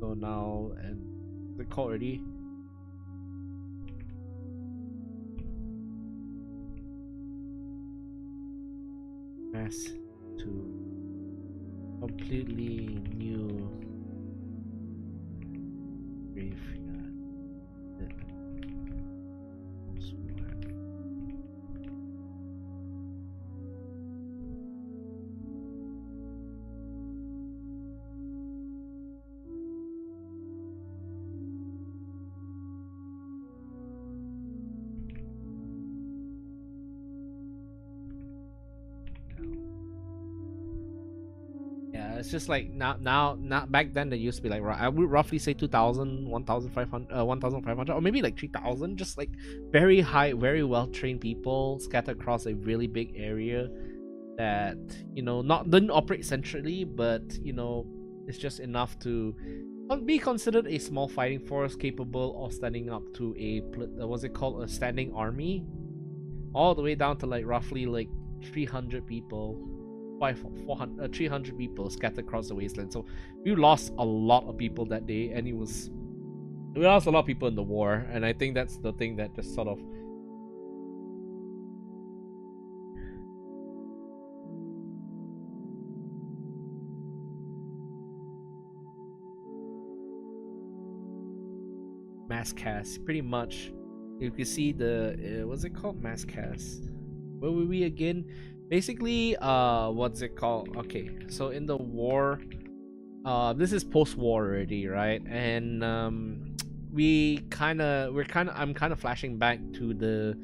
So now and the call already. Mass to completely new graveyard. Yeah, it's just like now back then they used to be like I would roughly say 2,000, 1,500, 1,500, or maybe like 3,000. Just like very high, very well trained people scattered across a really big area that not didn't operate centrally, but it's just enough to be considered a small fighting force capable of standing up to a what's it called, a standing army, all the way down to like roughly like 300 people. 300 people scattered across the wasteland. So we lost a lot of people that day, and we lost a lot of people in the war, and I think that's the thing that just sort of mass cast pretty much. You can see the what's it called, mass cast. Where were we again? Basically, what's it called? Okay, so in the war, this is post-war already, right? And I'm kind of flashing back to the,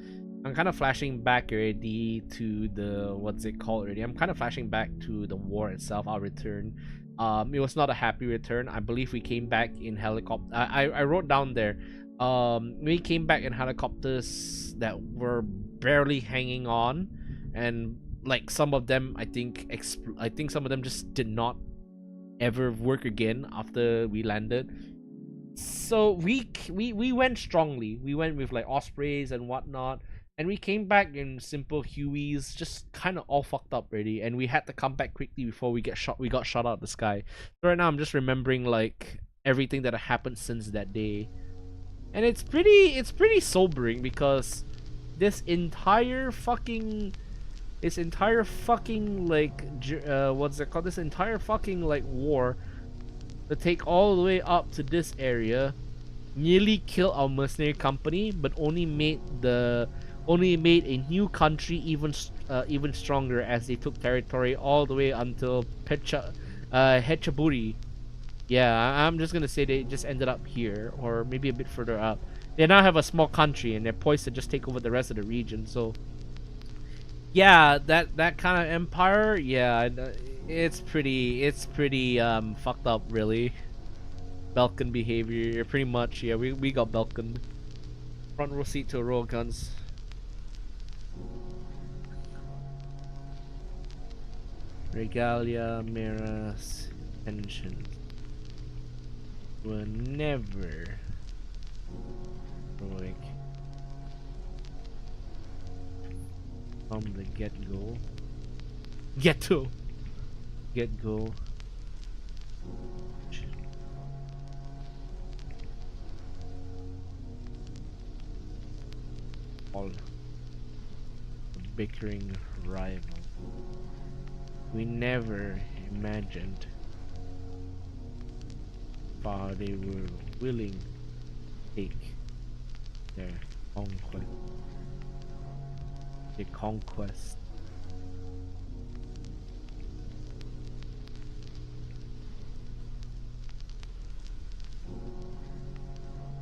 I'm kind of flashing back already to the, what's it called already? I'm kind of flashing back to the war itself, our return. It was not a happy return. I believe we came back in helicopter. I wrote down there. We came back in helicopters that were barely hanging on, and like some of them I think some of them just did not ever work again after we landed. So we went strongly. We went with like ospreys and whatnot, and we came back in simple Hueys, just kind of all fucked up already, and we had to come back quickly before we got shot out of the sky. So right now I'm just remembering like everything that happened since that day, and it's pretty sobering, because this entire fucking like what's it called, this entire fucking like war to take all the way up to this area nearly killed our mercenary company, but only made a new country even stronger, as they took territory all the way until Hechaburi. Yeah, I'm just gonna say they just ended up here, or maybe a bit further up. They now have a small country, and they're poised to just take over the rest of the region. So yeah, that kind of empire, yeah, it's pretty fucked up, really. Balkan behavior, pretty much. Yeah, we got Balkan. Front row seat to a row of guns. Regalia, miras, pensions were never heroic from the get-go. Get-go. All the bickering rival. We never imagined far they were willing to take their conquest. The conquest.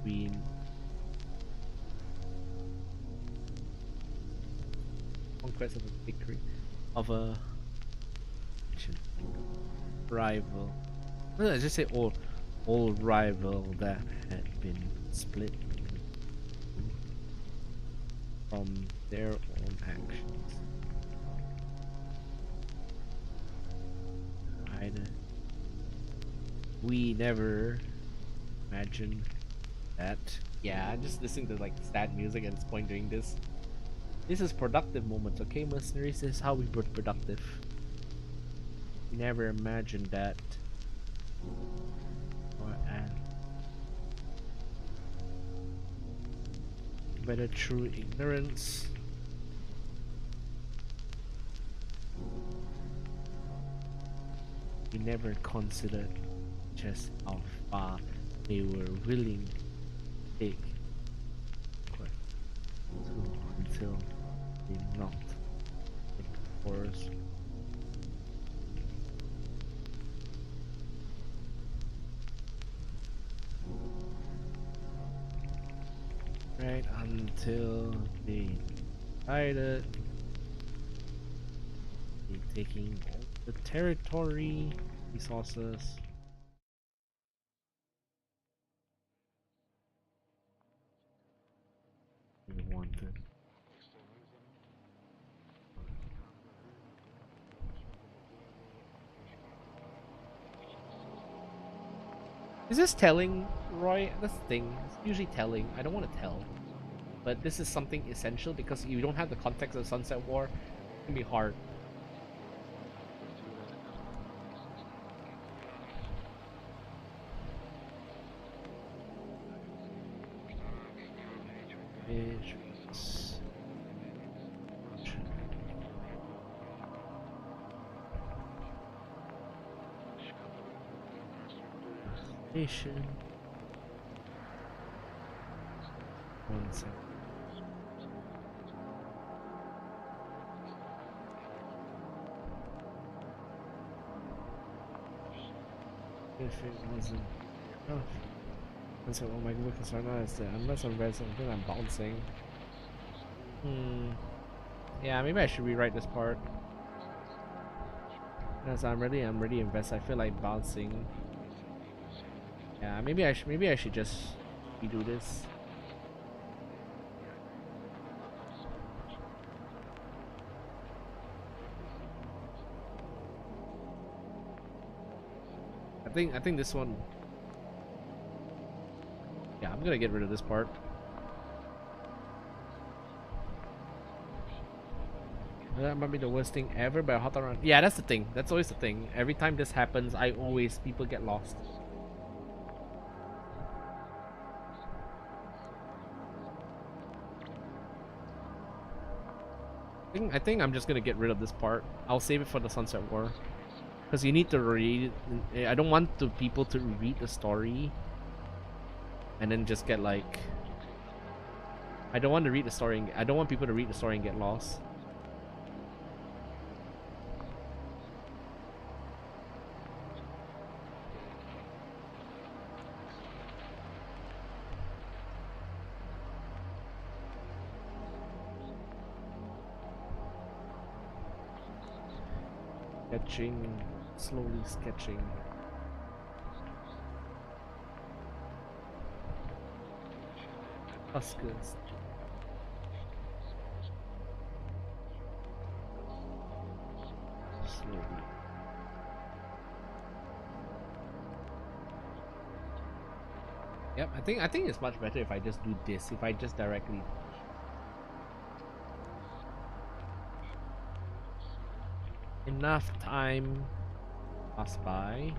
We conquest of a victory of a rival. Let's just say old rival that had been split from their own actions. We never imagined that. Yeah, I'm just listening to like sad music at this point doing this. This is productive moments, okay, mercenaries? This is how we were productive. We never imagined that. Whether true ignorance. We never considered just how far they were willing to take until they knocked for us. Right until they decided they're taking all the territory, resources. We wanted. Is this telling, Roy? That's the thing. It's usually telling. I don't want to tell. But this is something essential because if you don't have the context of Sunset War, it can be hard. Station. 1 second. If it wasn't enough. And so what my real concern now is that unless I'm read something I'm bouncing. Yeah, maybe I should rewrite this part. As I'm really invested. I feel like bouncing. Yeah, maybe I should just redo this. I think this one. Yeah, I'm gonna get rid of this part. That might be the worst thing ever, but Holter run. Yeah, that's the thing. That's always the thing. Every time this happens, people get lost. I think I'm just gonna get rid of this part. I'll save it for the Sunset War. Because you need to read. I don't want the people to read the story and then just get like. I don't want to read the story. I don't want people to read the story and get lost. Sketching, slowly sketching. Huskers. Slowly. Yep, I think it's much better if I just do this. If I just directly. Enough time passed by.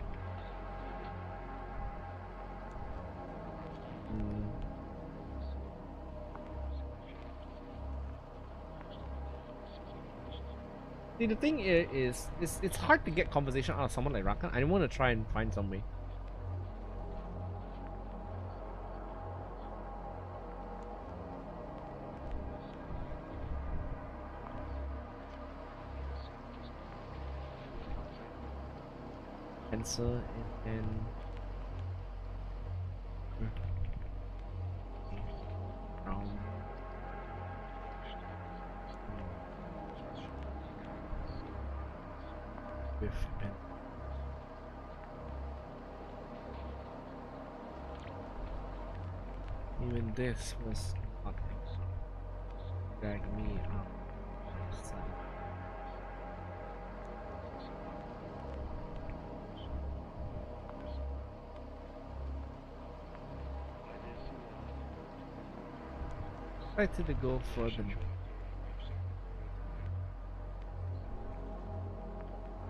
See, the thing is it's hard to get conversation out of someone like Rakan. I want to try and find some way. Answer and with pen. Even this was nothing. Drag me up. Expected to go for the.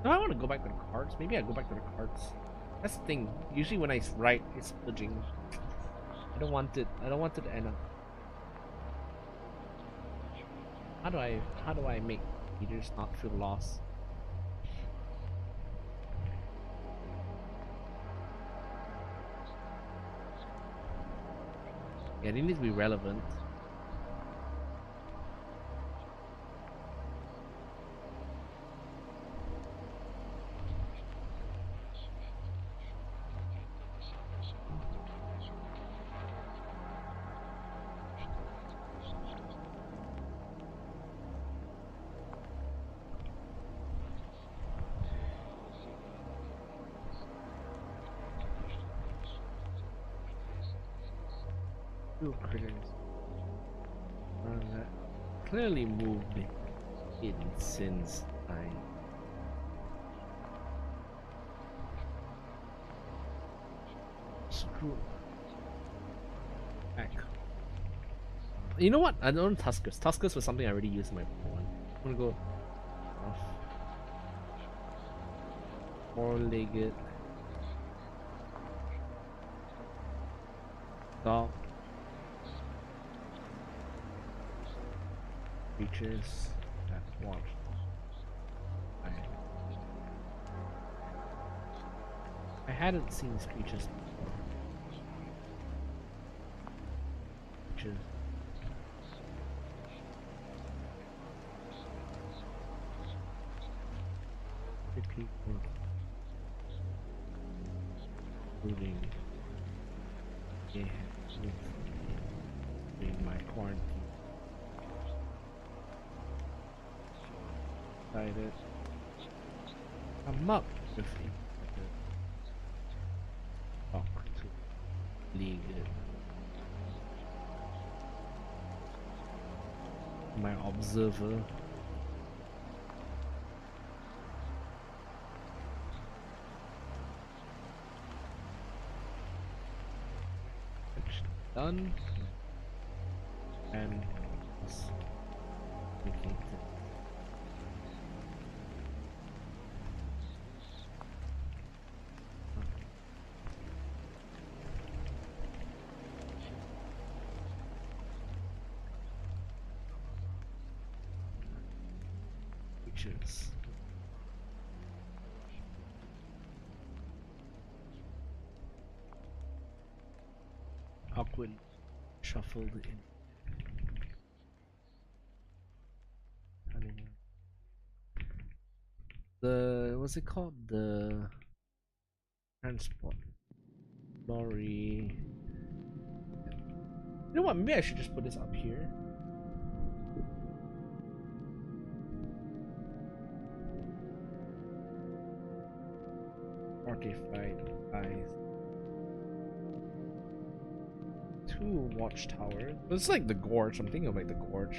No, I want to go back to the cards. Maybe I go back to the cards. That's the thing. Usually when I write, it's pudging. I don't want it. I don't want it to end up. How do I make readers not feel lost? Yeah, they need to be relevant. Two critters. Clearly moved in since I. Screw. Back. You know what? I don't Tuskers. Tuskers was something I already used in my one. I'm gonna go off. Four-legged. Dog. Creatures that want. I hadn't seen these creatures before. Creatures. Including in my quarantine. Decided come up with a talk to league my observer. Done and making pictures. Awkward shuffled in. The what's it called? The transport lorry. You know what? Maybe I should just put this up here. Fortified eyes. 2 watchtowers. It's like the gorge. I'm thinking of like the gorge.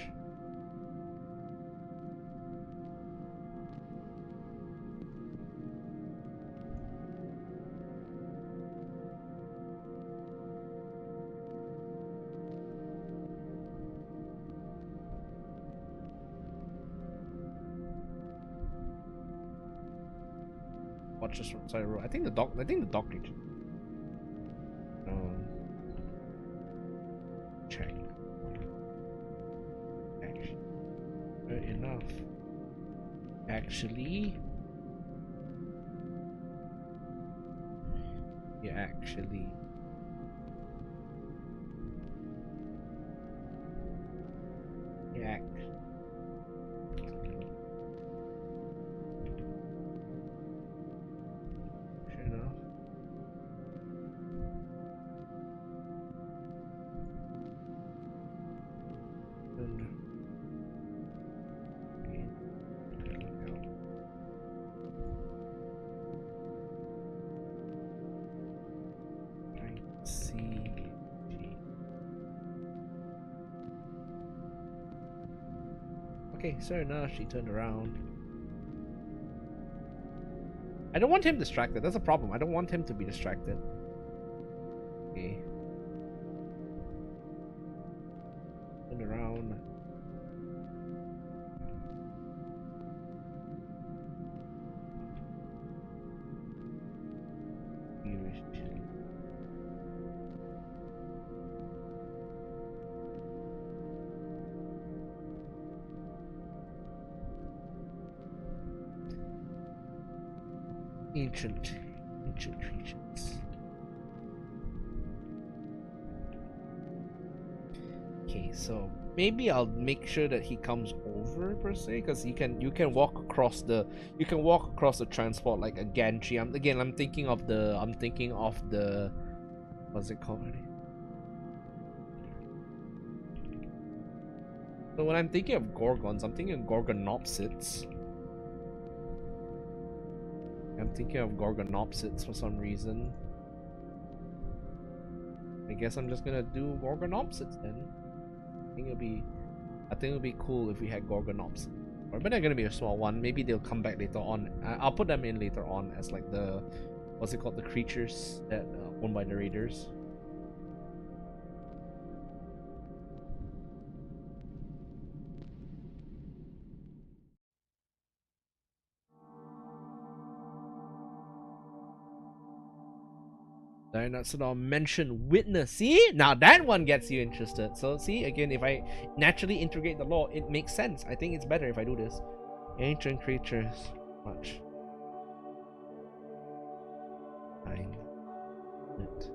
Just from side of the road. I think the dog region. Check. Actually, fair enough. Actually, yeah, actually. Yeah. Okay, so now she turned around. I don't want him distracted. That's a problem. I don't want him to be distracted. Okay. Turn around. Ancient creatures. Okay, so maybe I'll make sure that he comes over per se, because you can walk across the transport like a gantry. I'm thinking of the what's it called? So when I'm thinking of gorgons, I'm thinking of gorgonopsids. I'm thinking of gorgonopsids for some reason. I guess I'm just gonna do gorgonopsids then. I think it'll be cool if we had gorgonopsids. But they're gonna be a small one. Maybe they'll come back later on. I'll put them in later on as like the what's it called, the creatures that owned by the raiders. Dinosaur mention witness. See, now that one gets you interested. So see, again, if I naturally integrate the law, it makes sense. I think it's better if I do this. Ancient creatures, much. Find it.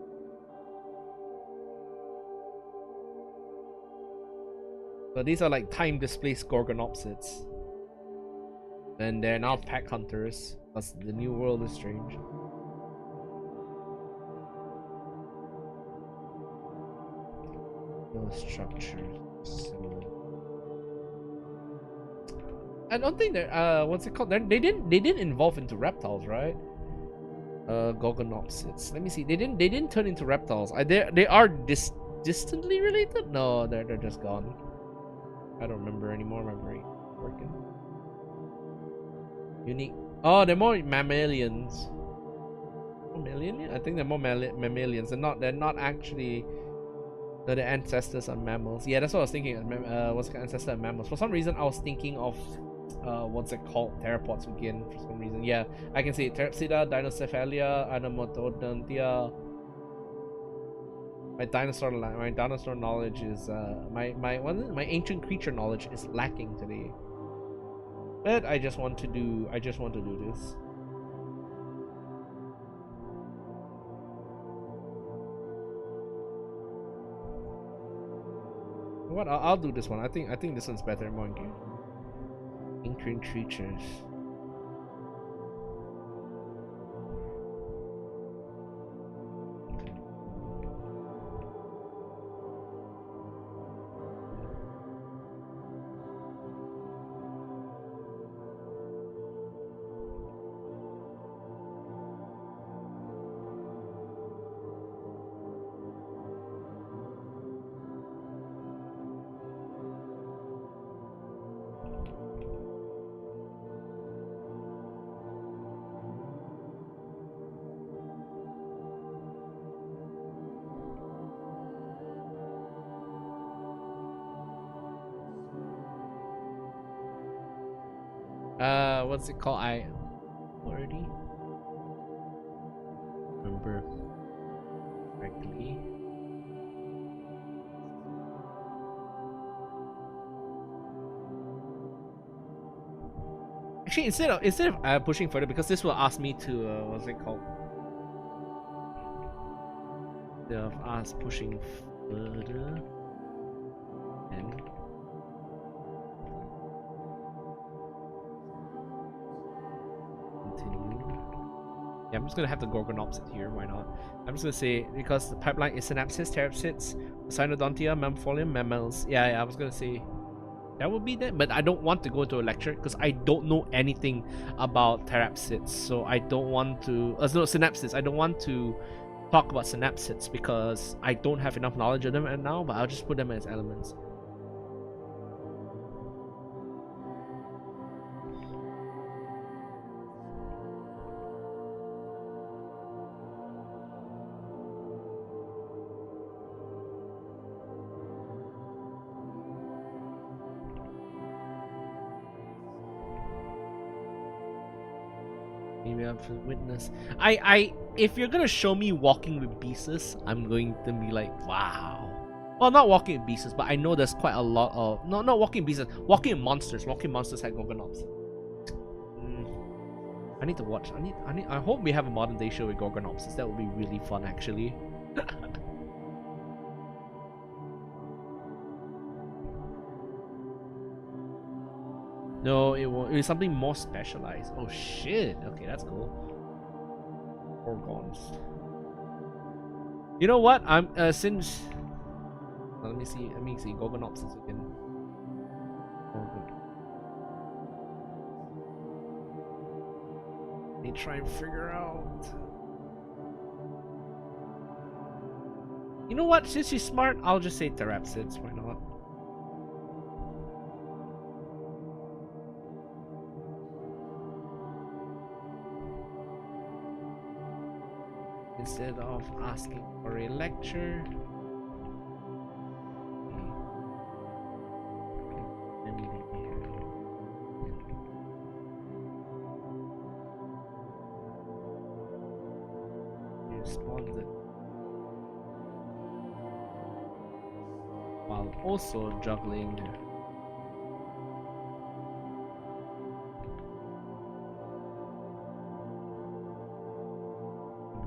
So these are like time displaced gorgonopsids. And they're now pack hunters because the new world is strange. No structures. I don't think they're what's it called? They didn't evolve into reptiles, right? Gorgonopsids. Let me see. They didn't turn into reptiles. They are distantly related? No, they're just gone. I don't remember anymore. My brain working. Unique. Oh, they're more mammalians. Mammalian? I think they're more mammalians. They're not actually. The ancestors are mammals. Yeah, that's what I was thinking. What's the ancestor of mammals? For some reason, I was thinking of what's it called? Theropods again. For some reason, yeah, I can see Therapsida, Dinocephalia, Anamatodontia. My dinosaur knowledge is my ancient creature knowledge is lacking today. But I just want to do this. What? I'll do this one. I think this one's better. More engaging. Ancient creatures. What's it called? I already remember correctly. Actually, instead of pushing further, because this will ask me to what's it called? Instead of us pushing further, and yeah, I'm just gonna have the gorgonopsid here. Why not? I'm just gonna say because the pipeline is synapses, pteropsids, cynodontia, mammalian mammals. Yeah, I was gonna say that would be that, but I don't want to go into a lecture because I don't know anything about pteropsids. So I don't want to. No, synapses. I don't want to talk about synapsids because I don't have enough knowledge of them right now. But I'll just put them as elements. we have to witness. If you're gonna show me walking with beasts, I'm going to be like, wow. Well, not walking with beasts, but I know there's quite a lot of not walking beasts, walking with monsters. Walking monsters had Gorgonops. I need to watch. I hope we have a modern day show with Gorgonops. That would be really fun, actually. No, it won't. It's something more specialized. Oh shit. Okay, that's cool. Gorgons. You know what? I'm since. Let me see. Gorgonops is again. Let me try and figure out. You know what? Since she's smart, I'll just say Therapsids. Why not? Instead of asking for a lecture. Responded while also juggling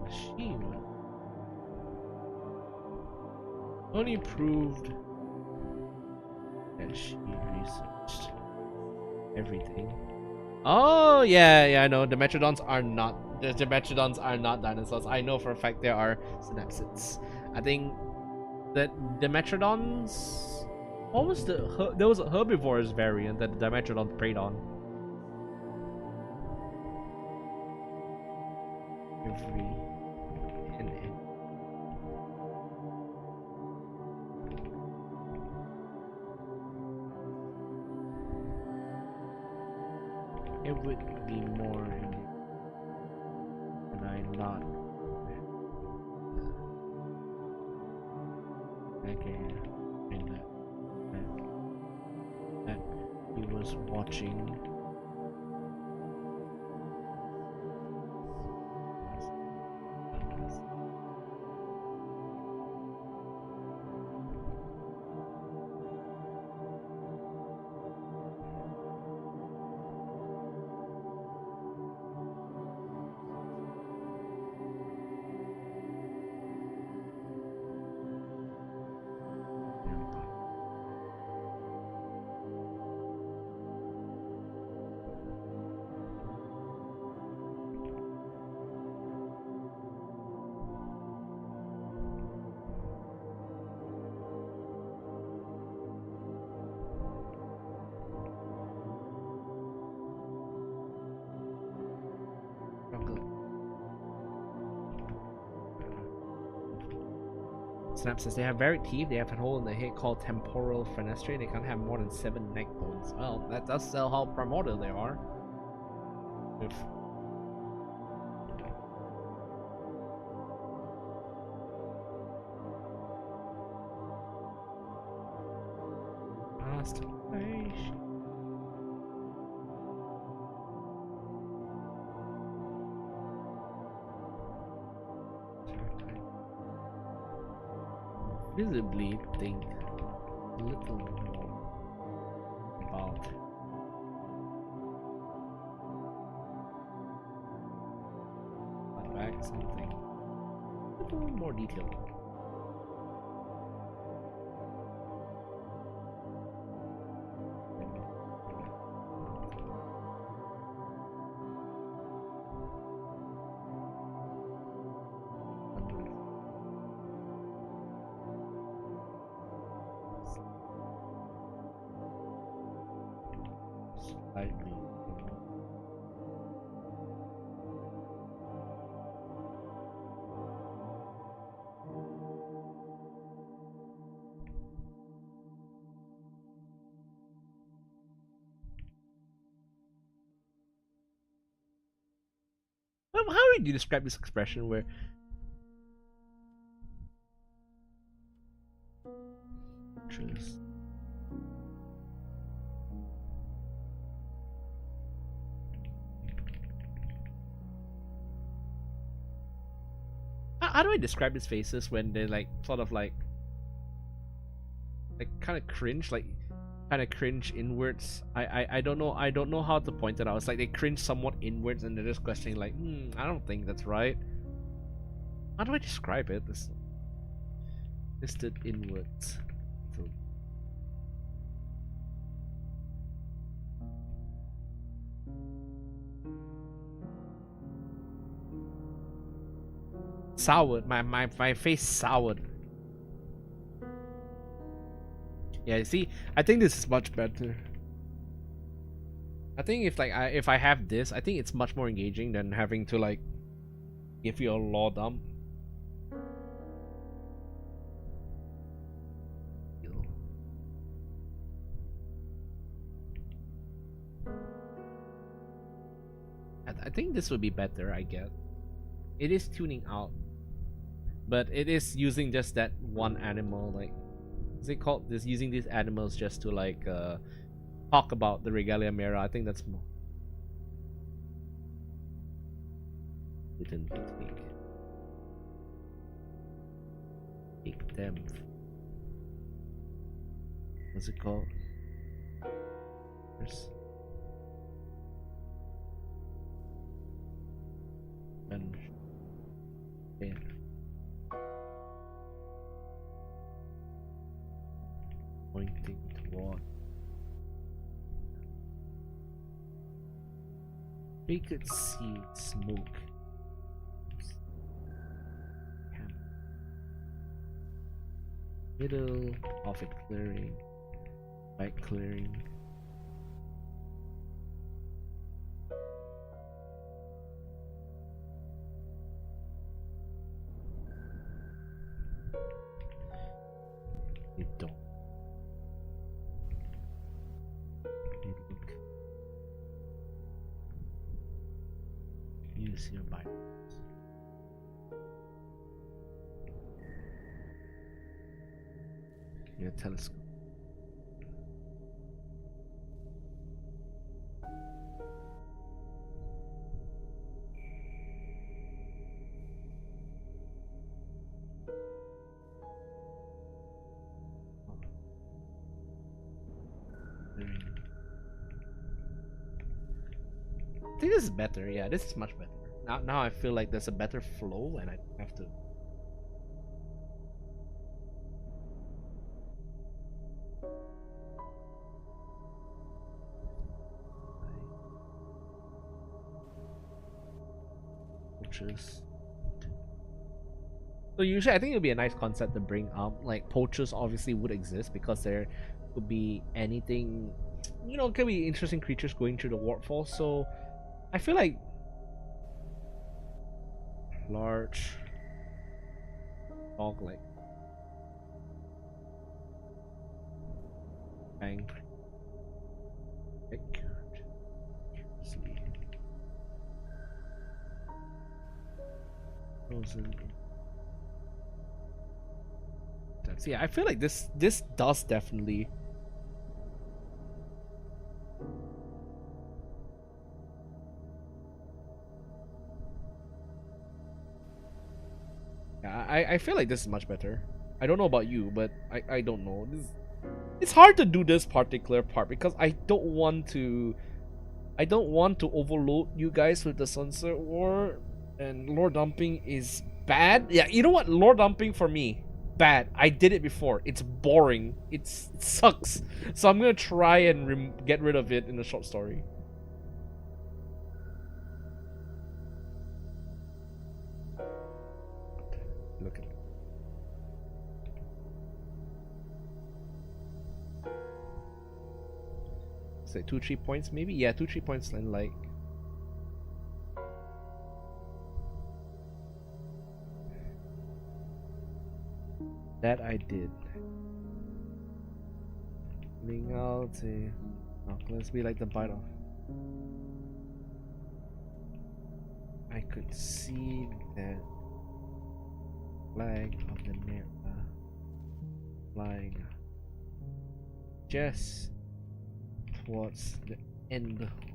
machine. Only proved that she researched everything. Oh yeah, I know. The Metrodons are not. The Metrodons are not dinosaurs. I know for a fact there are synapsids. I think that the Metrodons. What was there was a herbivores variant that the Dimetrodon preyed on. It would be more and I'm not. Okay, and that he was watching. Synapses. They have varied teeth. They have a hole in the head called temporal fenestrae. They can't have more than 7 neck bones. Well, that does tell how primordial they are. If masturbation. Visibly think a little more about back something a little more detailed. Slightly. How would you describe this expression where truth? how do I describe his faces when they're like sort of like kind of cringe, like kind of cringe inwards. I don't know, I don't know how to point it out. It's like they cringe somewhat inwards and they're just questioning like, I don't think that's right. How do I describe it? This listed inwards. So soured. My face soured. Yeah, see, I think this is much better. I think if I have this, I think it's much more engaging than having to like give you a law dump. I think this would be better, I guess. It is tuning out, but it is using just that one animal, like, is it called this, using these animals just to like talk about the regalia mera. I think that's more. Didn't take them. What's it called? And yeah. Pointing toward. We could see smoke. Middle of a clearing, right clearing. You don't. You look. Use your mind. Your telescope. I think this is better. Yeah, this is much better. Now I feel like there's a better flow, and I have to. Poachers. So usually, I think it would be a nice concept to bring up. Like poachers obviously would exist because there could be anything, you know, could be interesting creatures going through the waterfall. So I feel like large dog like bang. Frozen. Yeah, I feel like this does definitely. Yeah, I feel like this is much better. I don't know about you, but I don't know. It's hard to do this particular part because I don't want to overload you guys with the Sunset War, and lore dumping is bad. Yeah, you know what? Lore dumping for me, bad. I did it before. It's boring. It sucks. So I'm gonna try and get rid of it in the short story. Look at it. Say 2-3 points maybe? Yeah, 2-3 points and like. That I did. Ling out. Oh, let's be like the bite off. I could see that flag of the mirror flying just towards the end of the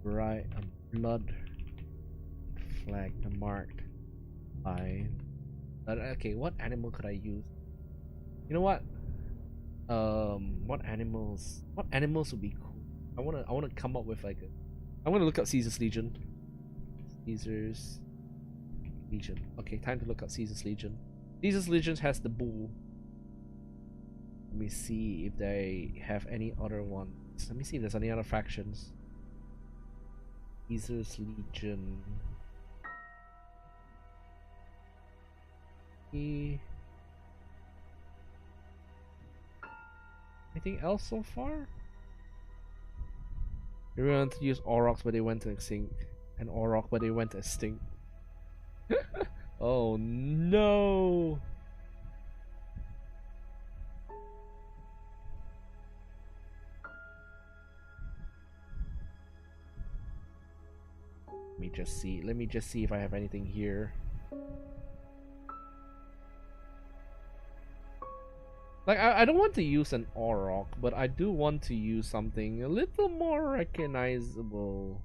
bright blood flag marked by. Okay, what animal could I use? You know what? What animals? What animals would be cool? I wanna come up with like a. I'm gonna look up Caesar's Legion. Caesar's Legion. Okay, time to look up Caesar's Legion. Caesar's Legion has the bull. Let me see if they have any other ones. Let me see if there's any other factions. Caesar's Legion. Anything else so far? They wanted to use Aurochs, but they went to extinct. And Auroch, but they went to extinct. Oh no! Let me just see. Let me just see if I have anything here. Like, I don't want to use an Auroch, but I do want to use something a little more recognizable.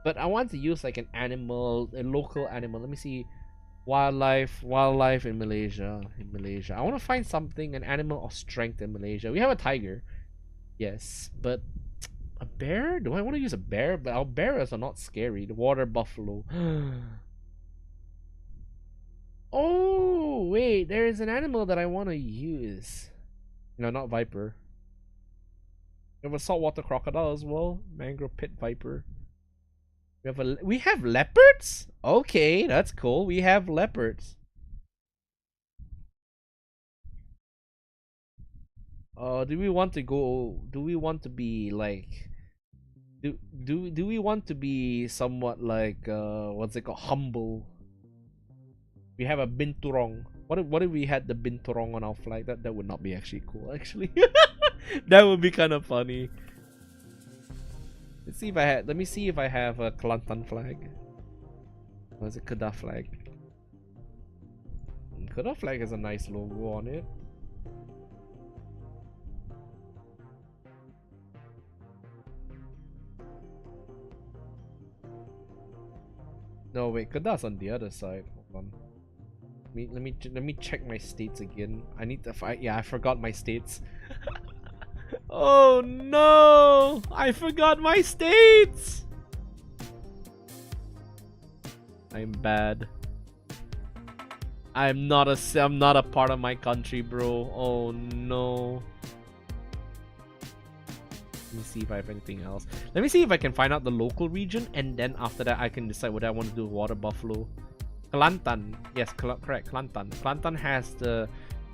But I want to use like an animal, a local animal. Let me see. Wildlife in Malaysia. I want to find something, an animal of strength in Malaysia. We have a tiger. Yes, but a bear? Do I want to use a bear? But our bears are not scary. The water buffalo. Oh, wait, there is an animal that I want to use. No, not viper. We have a saltwater crocodile as well. Mangrove pit viper. We have leopards? Okay, that's cool. We have leopards. Do we want to go? Do we want to be like? Do we want to be somewhat like what's it called? Humble. We have a binturong. What if we had the binturong on our flag? That would not be actually cool. Actually, that would be kind of funny. Let's see if I had. Let me see if I have a Kelantan flag. Or is it Kedah flag? Kedah flag has a nice logo on it. No wait, Kedah's on the other side. Hold on. Let me check my states again. I need to find. Yeah, I forgot my states. Oh no! I forgot my states. I'm bad. I'm not a part of my country, bro. Oh no. Let me see if I have anything else. Let me see if I can find out the local region, and then after that I can decide whether I want to do water buffalo. Kelantan. Yes, correct. Kelantan. Kelantan has the...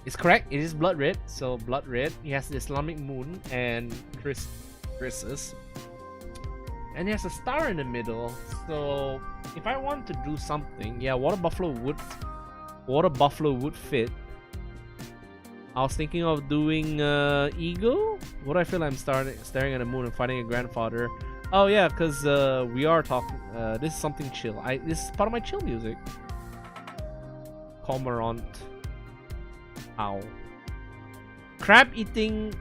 It's correct. It is blood red. So blood red. He has the Islamic moon and Chris's. And he has a star in the middle. So if I want to do something, yeah, water buffalo would fit. I was thinking of doing eagle. What do I feel? I'm staring at the moon and finding a grandfather. Oh yeah, because we are talking. This is something chill. This is part of my chill music. Cormorant. Ow. Crab eating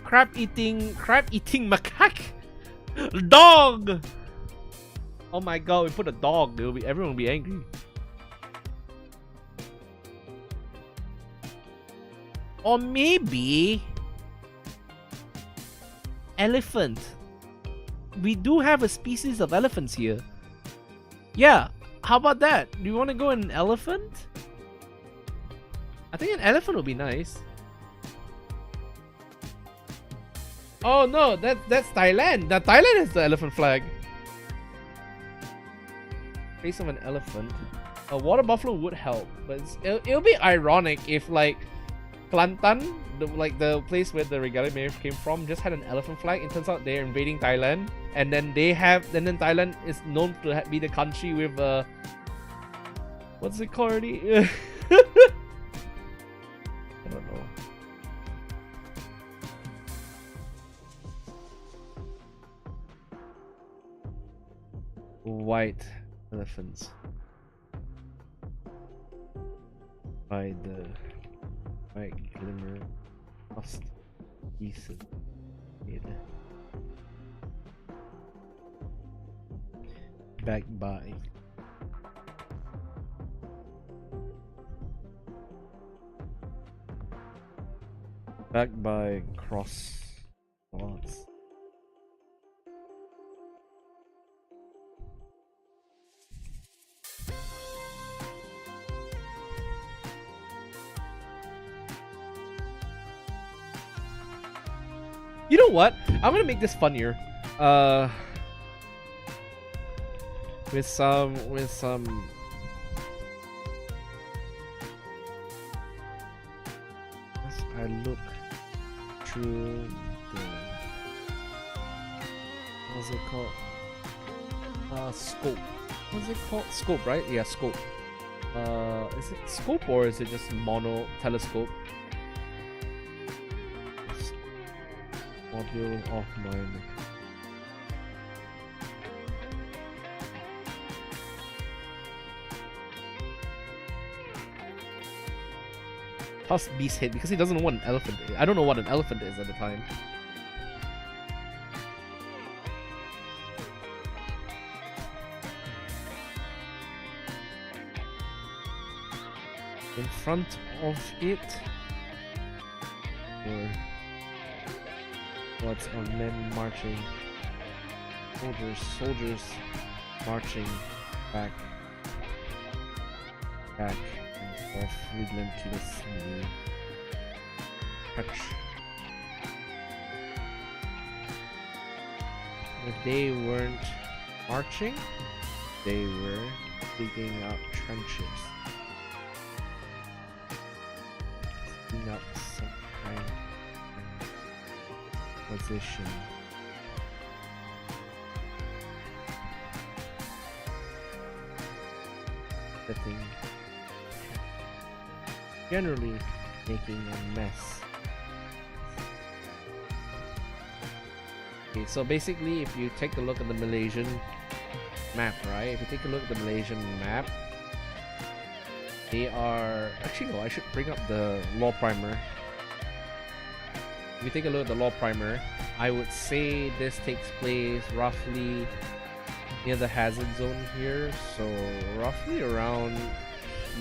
macaque. Dog. Oh my god, we put a dog. Everyone will be angry. Or maybe elephant. We do have a species of elephants here. Yeah, how about that? Do you want to go in an elephant? I think an elephant would be nice. Oh no, that's Thailand. Now Thailand has the elephant flag. Face of an elephant. A water buffalo would help, but it'll be ironic if like Kelantan, the place where the regalia mayor came from, just had an elephant flag. It turns out they're invading Thailand, and then Thailand is known to be the country with what's it called already? I don't know. White elephants by the white glimmer must be backed by Backed by cross rods. You know what? I'm gonna make this funnier. With some as I look through the, what's it called? Scope. What's it called? Scope, right? Yeah, scope. Is it scope or is it just mono telescope? Module of mine. Plus beast hit because he doesn't know what an elephant is. I don't know what an elephant is at the time. In front of it, or what's on men marching? Soldiers marching back and forth relentlessly. Touch. If they weren't marching, they were digging up trenches. Digging up some kind of position. Setting. Generally making a mess. Okay, so basically if you take a look at the Malaysian map, right? If you take a look at the Malaysian map, they are... Actually no, I should bring up the law primer. If you take a look at the law primer, I would say this takes place roughly near the hazard zone here, so roughly around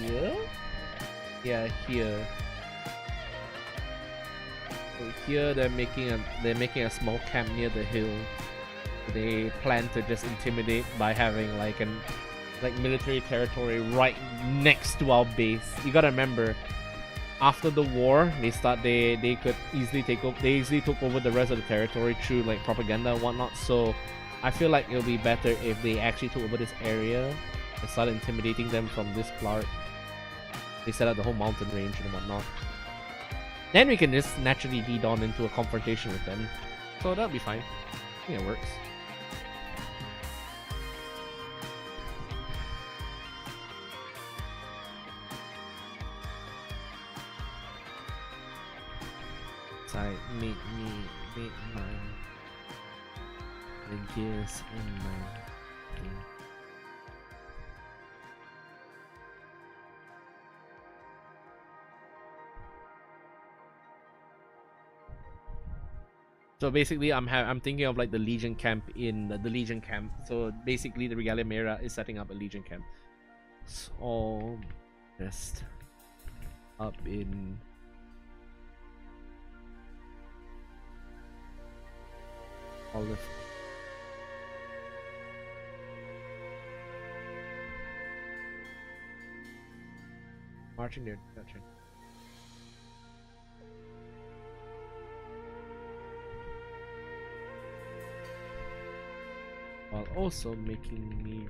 here? Yeah, here. So here they're making a small camp near the hill. They plan to just intimidate by having like military territory right next to our base. You gotta remember, after the war, they could easily took over the rest of the territory through like propaganda and whatnot. So I feel like it'll be better if they actually took over this area and started intimidating them from this part. They set up the whole mountain range and whatnot. Then we can just naturally lead on into a confrontation with them. So that'll be fine. I think it works. Side, make mine. The gears in my game. So basically, I'm thinking of like the Legion camp in the Legion camp. So basically, the Regalia Mera is setting up a Legion camp. It's all just up in olive. Marching there, gotcha. While also making me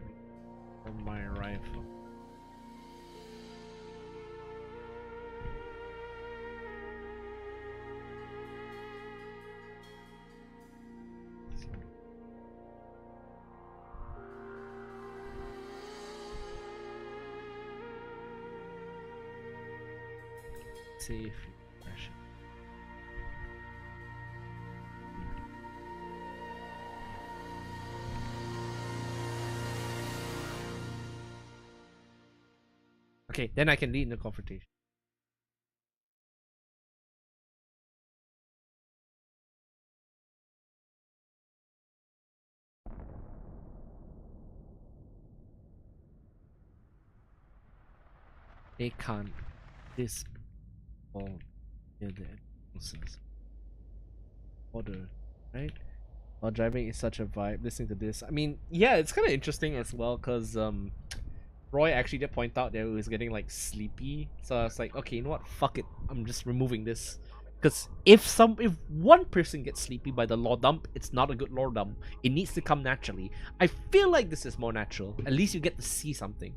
on my rifle. Safe impression. Okay, then I can lead in the confrontation. They can't this all near the Order, right? While driving is such a vibe. Listening to this, I mean, yeah, it's kind of interesting as well, cause Roy actually did point out that he was getting like sleepy. So I was like, okay, you know what? Fuck it. I'm just removing this. Because if one person gets sleepy by the lore dump, it's not a good lore dump. It needs to come naturally. I feel like this is more natural. At least you get to see something.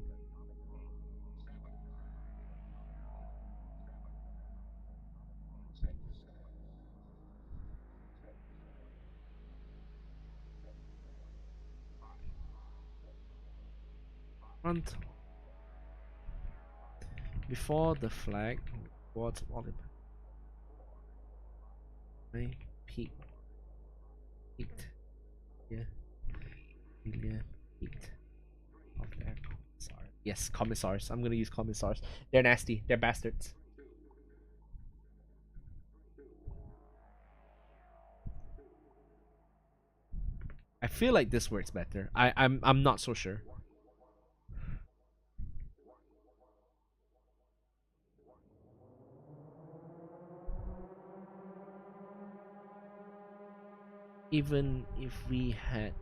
Front. Before the flag, towards Oliver. I peaked. Yeah. Peaked. Okay. Sorry. Yes, commissars. I'm gonna use commissars. They're nasty. They're bastards. I feel like this works better. I'm not so sure. Even if we had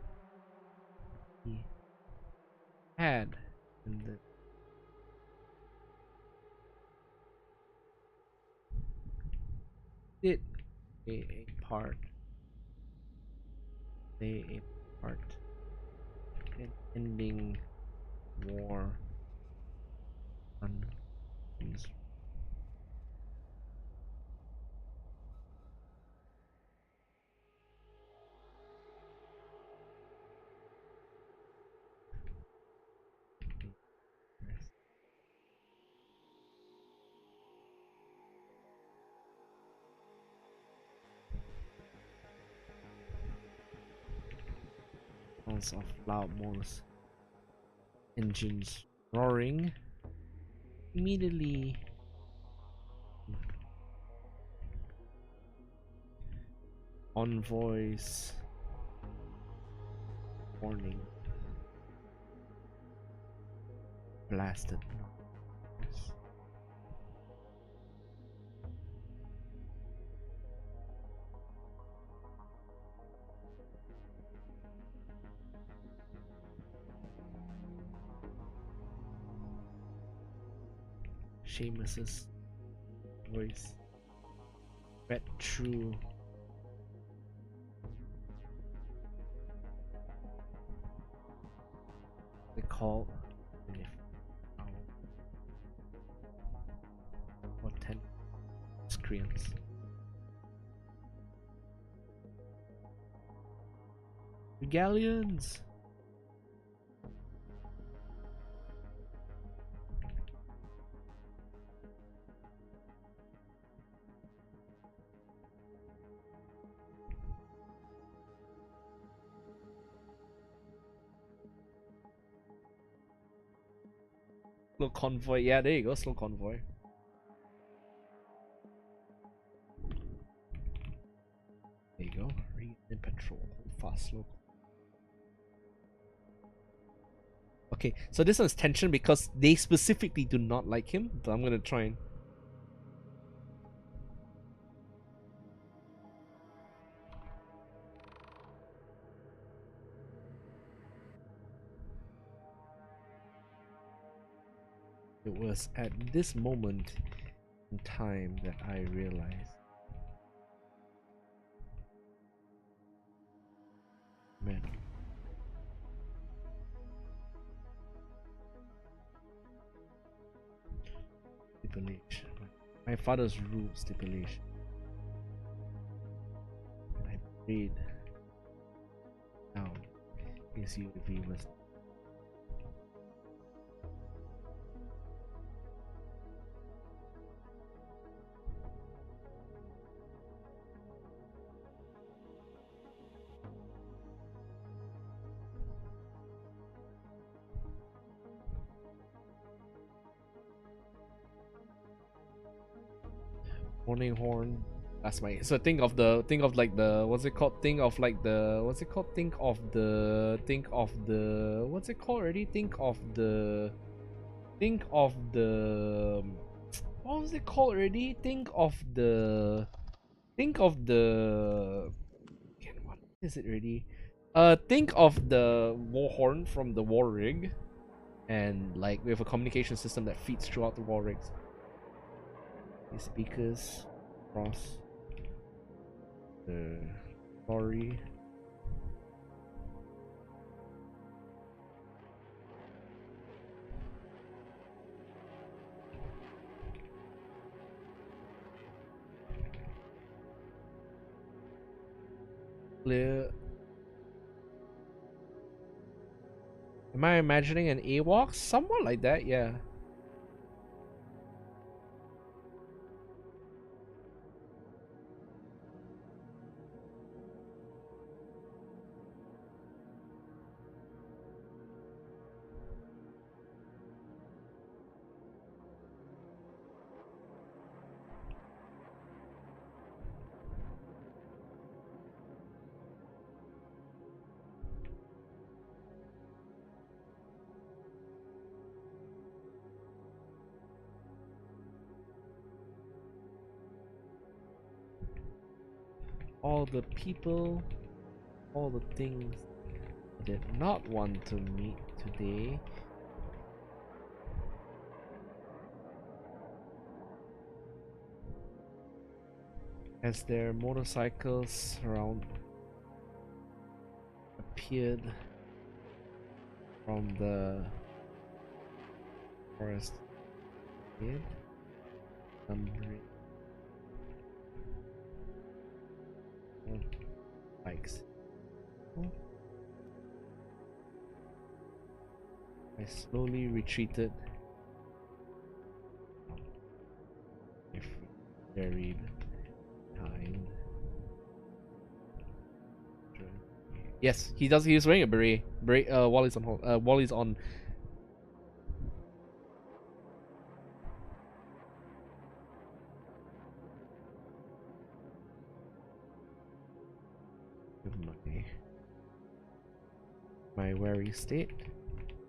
and the did a part play a part in ending war on these sounds of loud motors, engines roaring. Immediately envoys warning blasted. Seamus's voice read through the call for 10 screams. Galleons. Slow convoy, yeah, there you go, slow convoy. There you go, read and patrol, fast, slow. Okay, so this one's tension because they specifically do not like him, but I'm gonna try and... It was at this moment in time that I realized, man, stipulation, my father's rule stipulation. I prayed down his UV was warning horn. That's my... So think of like the what's it called? Think of like the what's it called? Think of the what's it called already? Think of the what was it called already? Think of the think of the what is it really? Think of the war horn from the war rig, and like we have a communication system that feeds throughout the war rigs. These speakers across the story. Clear. Am I imagining an AWOC? Somewhat like that, yeah. All the people, all the things I did not want to meet today. As their motorcycles around appeared from the forest. Bikes. I slowly retreated. If buried behind. Yes, he does. He's wearing a beret. Wally's on. Wally's on. My wary state,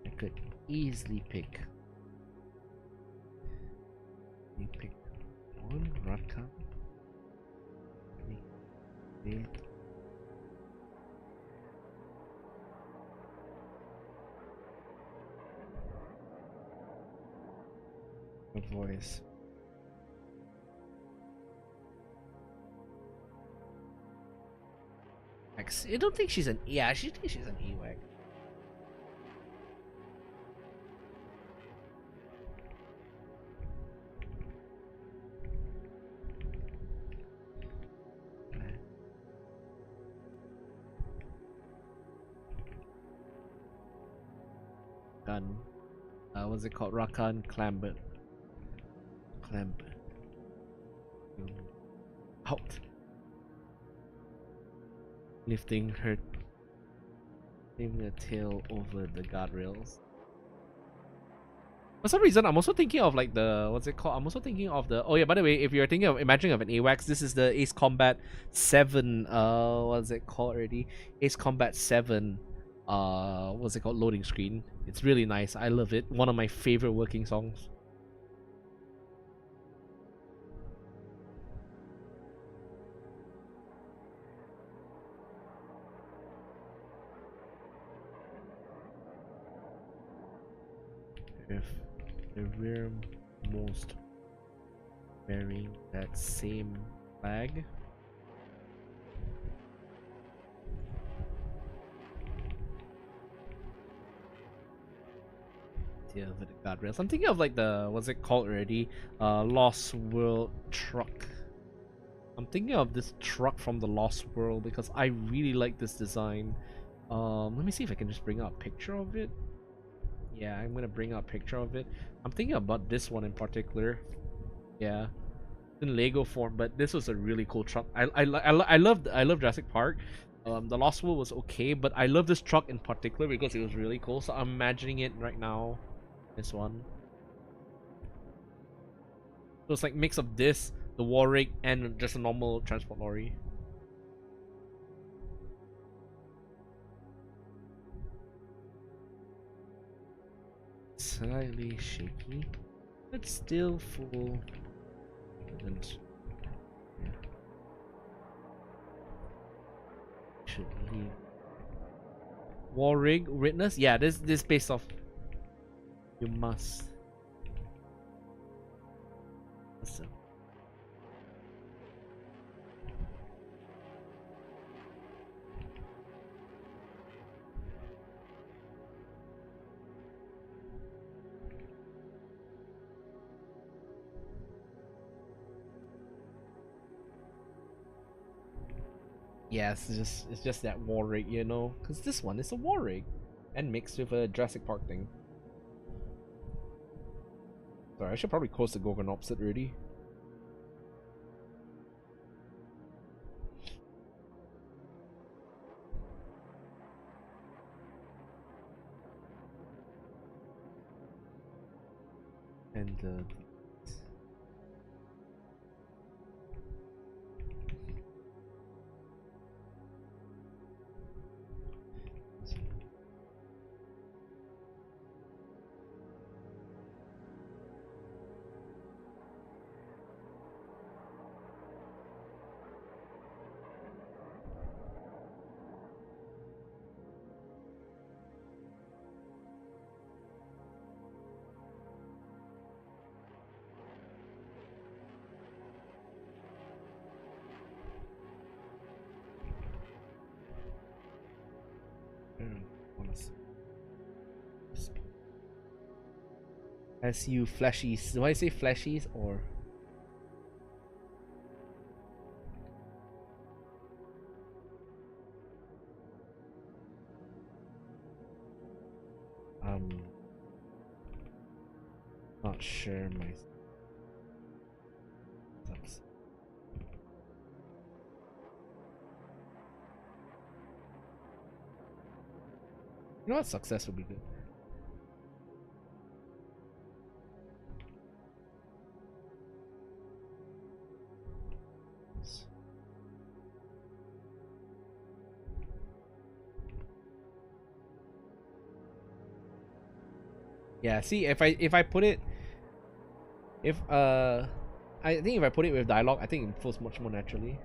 I could easily pick. You pick one Raka. A voice. I don't think she's an. Yeah, she thinks she's an EWAG. Gun. What's it called? Rakan Clamber. Clamber. Out. Lifting her. Leaving a tail over the guardrails. For some reason, I'm also thinking of like the what's it called? I'm also thinking of the. Oh yeah, by the way, if you're thinking of imagining of an AWACS, this is the Ace Combat 7. What's it called already? Ace Combat 7. What's it called? Loading screen. It's really nice. I love it. One of my favorite working songs. If the rearmost wearing that same flag. Yeah, with the guardrails. I'm thinking of like the what's it called already? Lost World truck. I'm thinking of this truck from the Lost World because I really like this design. Let me see if I can just bring out a picture of it. Yeah, I'm gonna bring out a picture of it. I'm thinking about this one in particular. Yeah, in Lego form, but this was a really cool truck. I love Jurassic Park. The Lost World was okay, but I love this truck in particular because it was really cool. So I'm imagining it right now. This one. So it's like mix of this, the war rig, and just a normal transport lorry. Slightly shaky, but still full. And yeah. should leave. War rig witness? Yeah, this based off. You must. So. Yeah, it's just that war rig, you know, because this one is a war rig, and mixed with a Jurassic Park thing. Sorry, I should probably close the Gorgon opposite already. And as you fleshies. Do I say fleshies or? Not sure myself. You know what? Success would be good. Yeah, see, if I put it, I think if I put it with dialogue, I think it flows much more naturally.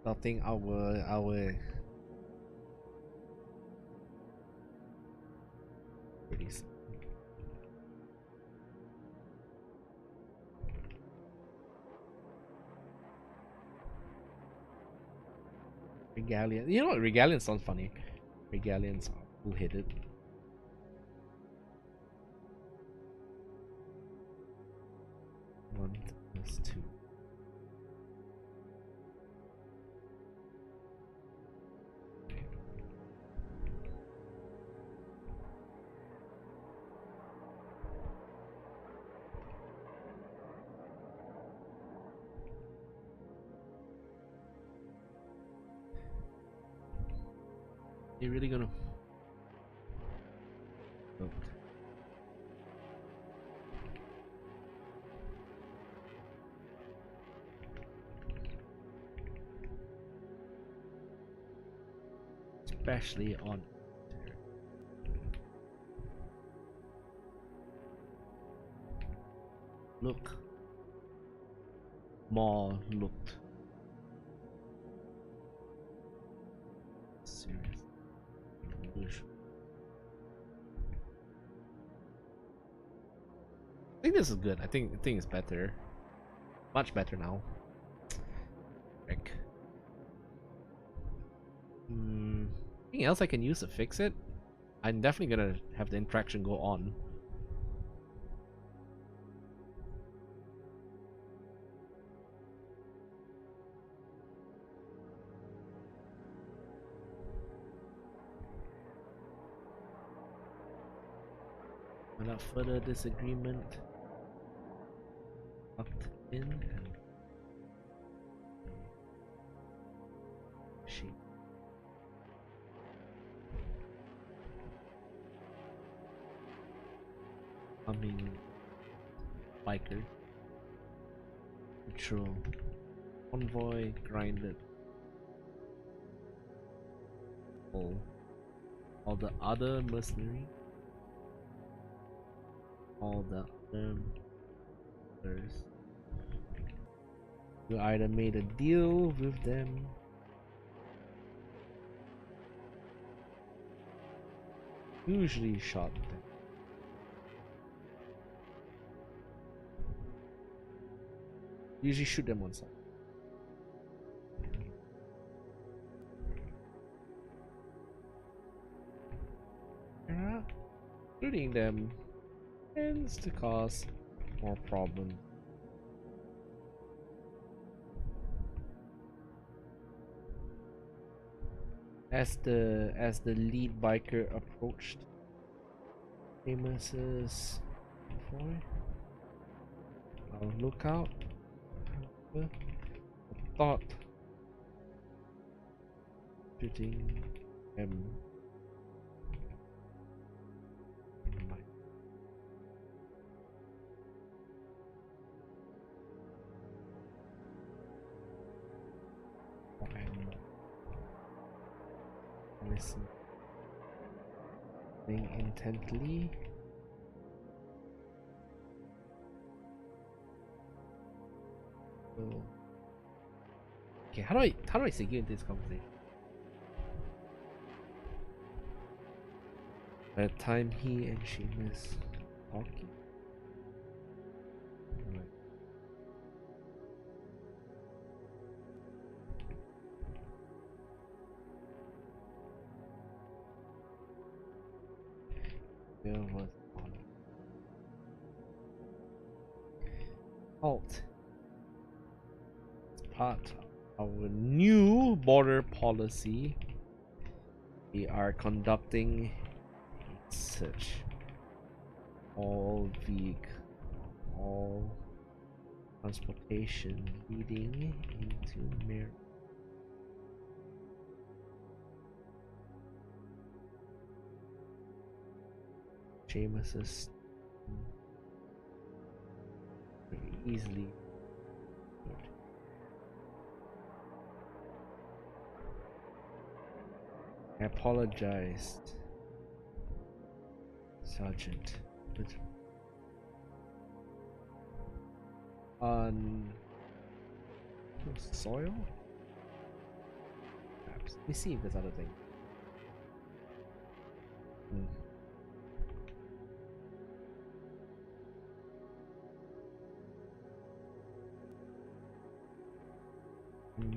Nothing our pretty Regalian. You know what? Regalian sounds funny. Regalians are bull-headed. One plus two. You're really gonna especially on look more looked serious. I think this is good. I think it's better. Much better now. Frick. Anything else I can use to fix it? I'm definitely gonna have the interaction go on. Without further disagreement, locked in and she Coming biker. Patrol. Convoy grinded. All the other mercenary. All the other mercenaries. You either made a deal with them. Usually shot them. Usually shoot them on sight. Shooting them tends to cause more problems. As the lead biker approached Amos's convoy, look out. Thought shooting him. Listening intently. So, okay, how do I secure into this conversation? By the time he and she miss talking. Right. There was on halt. It's part of our new border policy. We are conducting a search. All transportation leading into Mir. James's very easily. I apologized, Sergeant. But on soil? Perhaps. Let me see if there's other thing.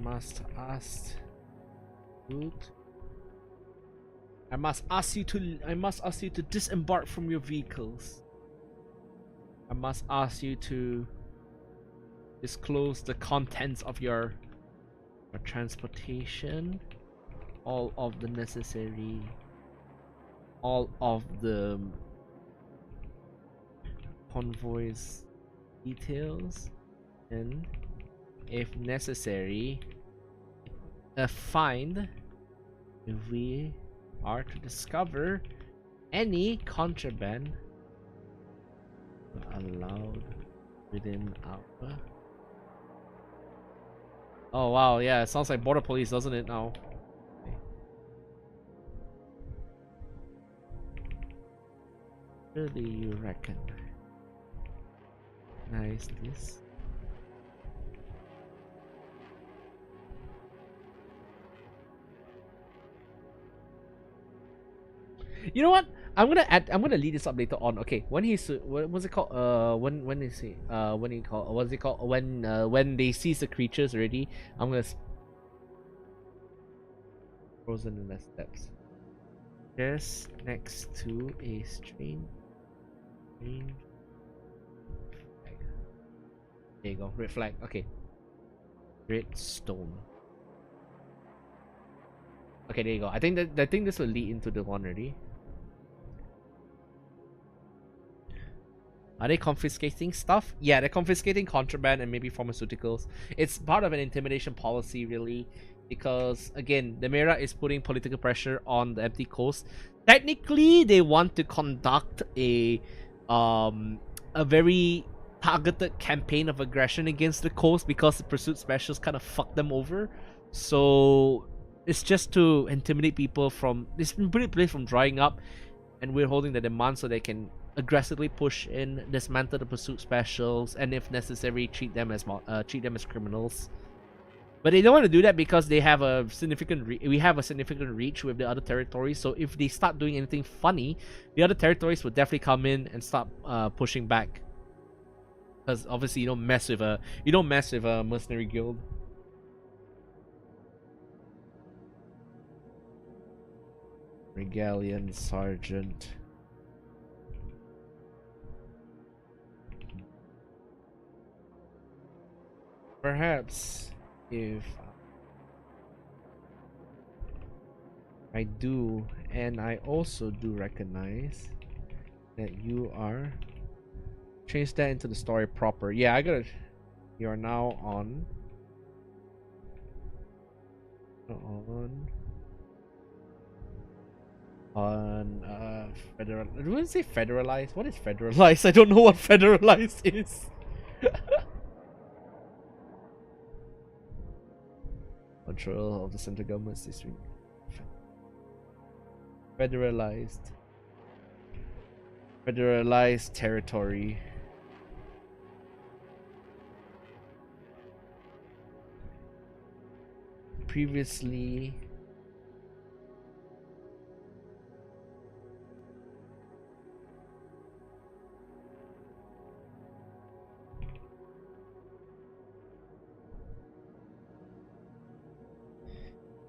Must ask Good. I must ask you to disembark from your vehicles. I must ask you to disclose the contents of your transportation, all of the necessary, all of the convoys details, and if necessary, a fine if we are to discover any contraband allowed within our. Oh wow, yeah, it sounds like border police, doesn't it now? Really, you reckon? Nice, this. You know what? I'm gonna lead this up later on. Okay, when he's what was it called? When is he? When he called? What's it called? When they seize the creatures already, I'm gonna frozen in the steps. Just next to a strange flag. There you go, red flag. Okay, red stone. Okay, there you go. I think this will lead into the one already. Are they confiscating stuff? Yeah, they're confiscating contraband and maybe pharmaceuticals. It's part of an intimidation policy, really, because again, the Mera is putting political pressure on the empty coast. Technically, they want to conduct a um a very targeted campaign of aggression against the coast because the pursuit specials kind of fucked them over. So it's just to intimidate people from it's been pretty place from drying up, and we're holding the demand so they can aggressively push in, dismantle the pursuit specials, and if necessary, treat them as criminals. But they don't want to do that because they have a we have a significant reach with the other territories. So if they start doing anything funny, the other territories will definitely come in and start pushing back. Because obviously you don't mess with a mercenary guild. Regalian sergeant. Perhaps if I do, and I also do recognize that you are change that into the story proper. Yeah, I gotta. You are now on federal. I wouldn't say federalized. What is federalized? I don't know what federalized is. Control of the central government this week. Federalized territory. Previously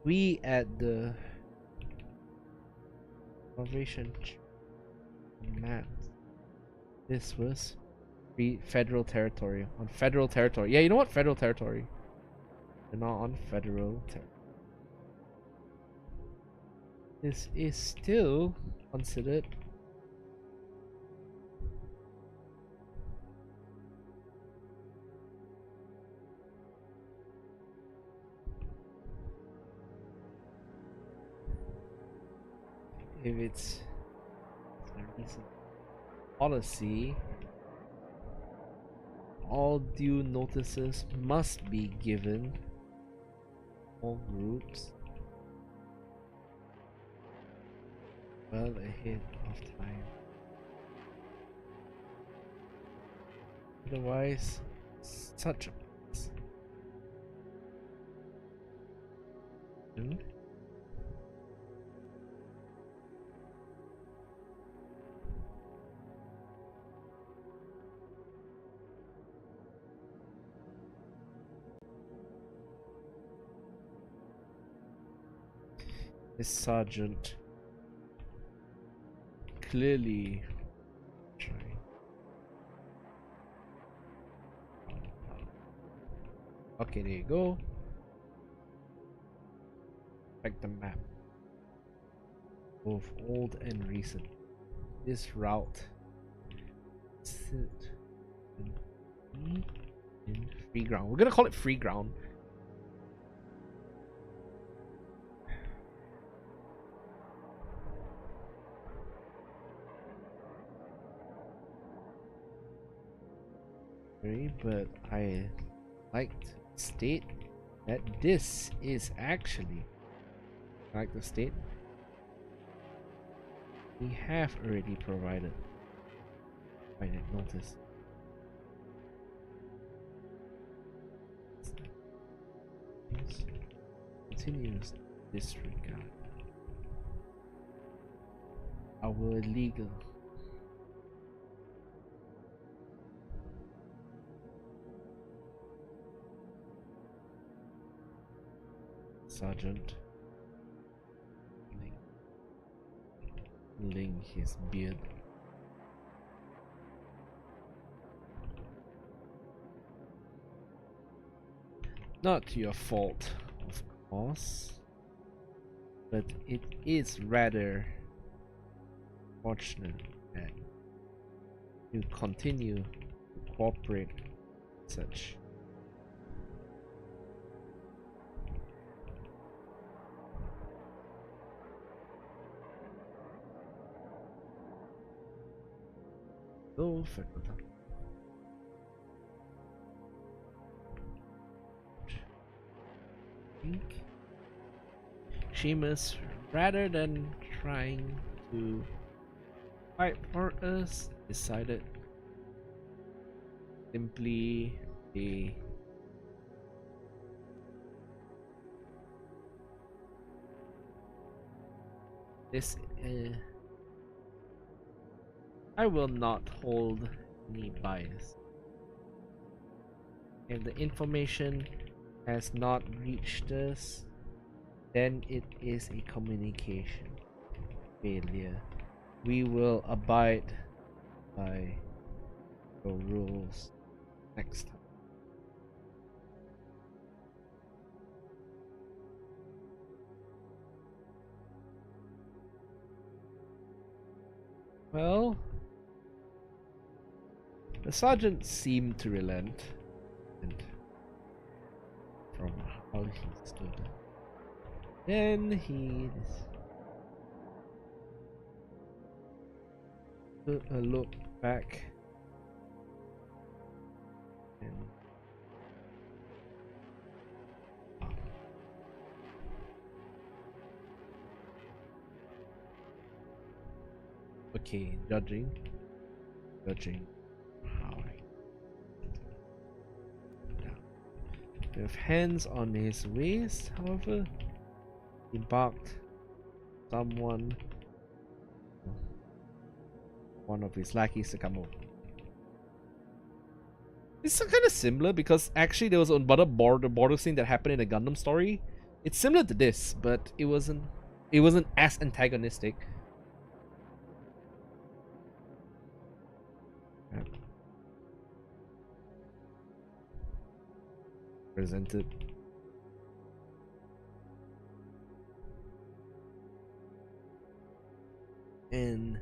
we at the Salvation map. This was federal territory. On federal territory. Yeah, you know what? Federal territory. They're not on federal territory. This is still considered if it's a recent policy. All due notices must be given all groups well ahead of time. Otherwise, such a this sergeant clearly trying. Okay, there you go. Check the map, both old and recent. This route sit in free ground. We're gonna call it free ground. But I like to state that this is actually we have already provided finite notice. Continues disregard our legal sergeant ling his beard. Not your fault, of course, but it is rather fortunate that you continue to cooperate with such. Oh, faculty. Think Seamus, rather than trying to fight for us, decided simply a this I will not hold any bias. If the information has not reached us, then it is a communication failure. We will abide by the rules next time. Well, the sergeant seemed to relent, and from how he stood, then he took a look back and okay, judging how with hands on his waist, however, he barked one of his lackeys to come over. It's kind of similar because actually there was another border scene that happened in a Gundam story. It's similar to this, but it wasn't as antagonistic. Yeah. Presented. And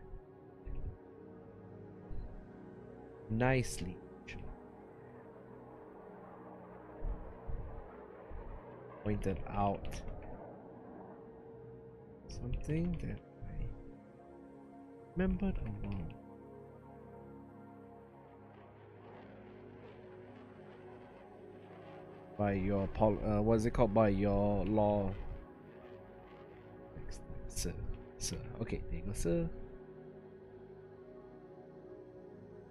nicely pointed out something that I remembered a while. By your what is it called? By your law, sir. Okay, there you go, sir.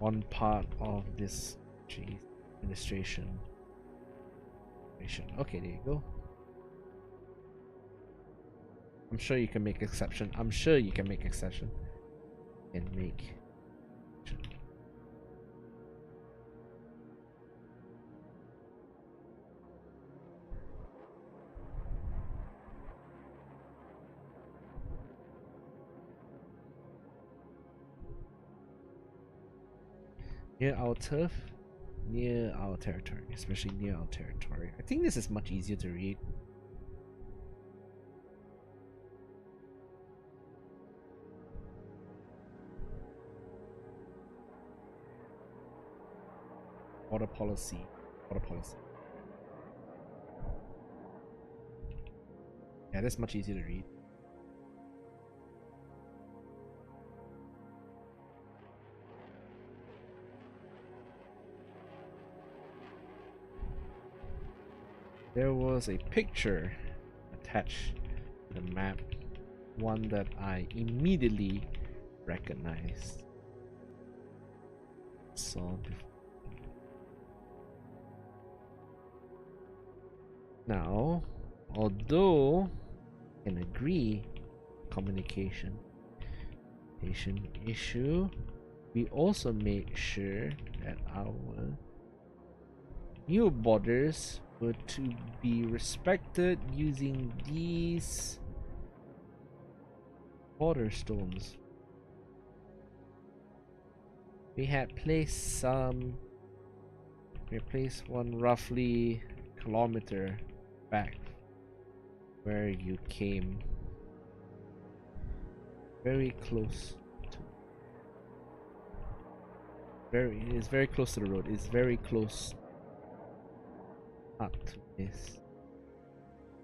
One part of this administration. Okay, there you go. I'm sure you can make exception. And make. Near our turf, near our territory, especially near our territory. I think this is much easier to read. Border policy. Yeah, that's much easier to read. There was a picture attached to the map, one that I immediately recognized. Saw before. Now, although I can agree communication issue, we also made sure that our new borders were to be respected using these border stones. We had placed one roughly kilometer back where you came, very close to it is very close to the road. It's very close up to this.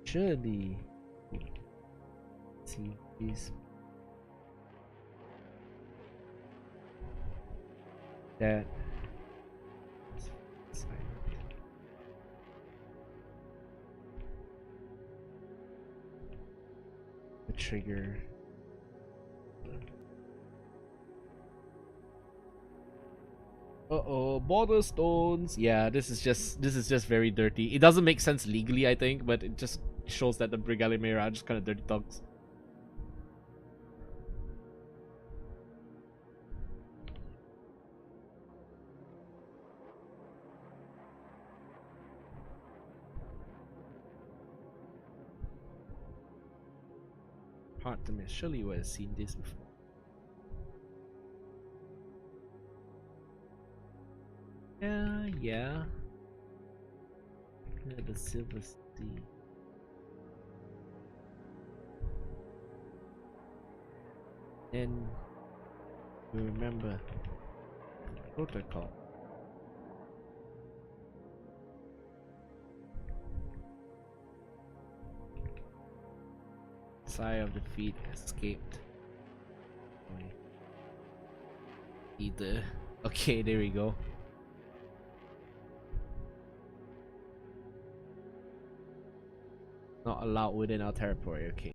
Surely see these That. The trigger. Uh-oh, border stones. Yeah, this is just very dirty. It doesn't make sense legally, I think, but it just shows that the Brigalimera are just kind of dirty thugs. Hard to miss. Surely you would have seen this before. Yeah. The Silver Sea. Then you remember protocol. Sigh of defeat escaped. Either. Okay, there we go. Not allowed within our territory, okay.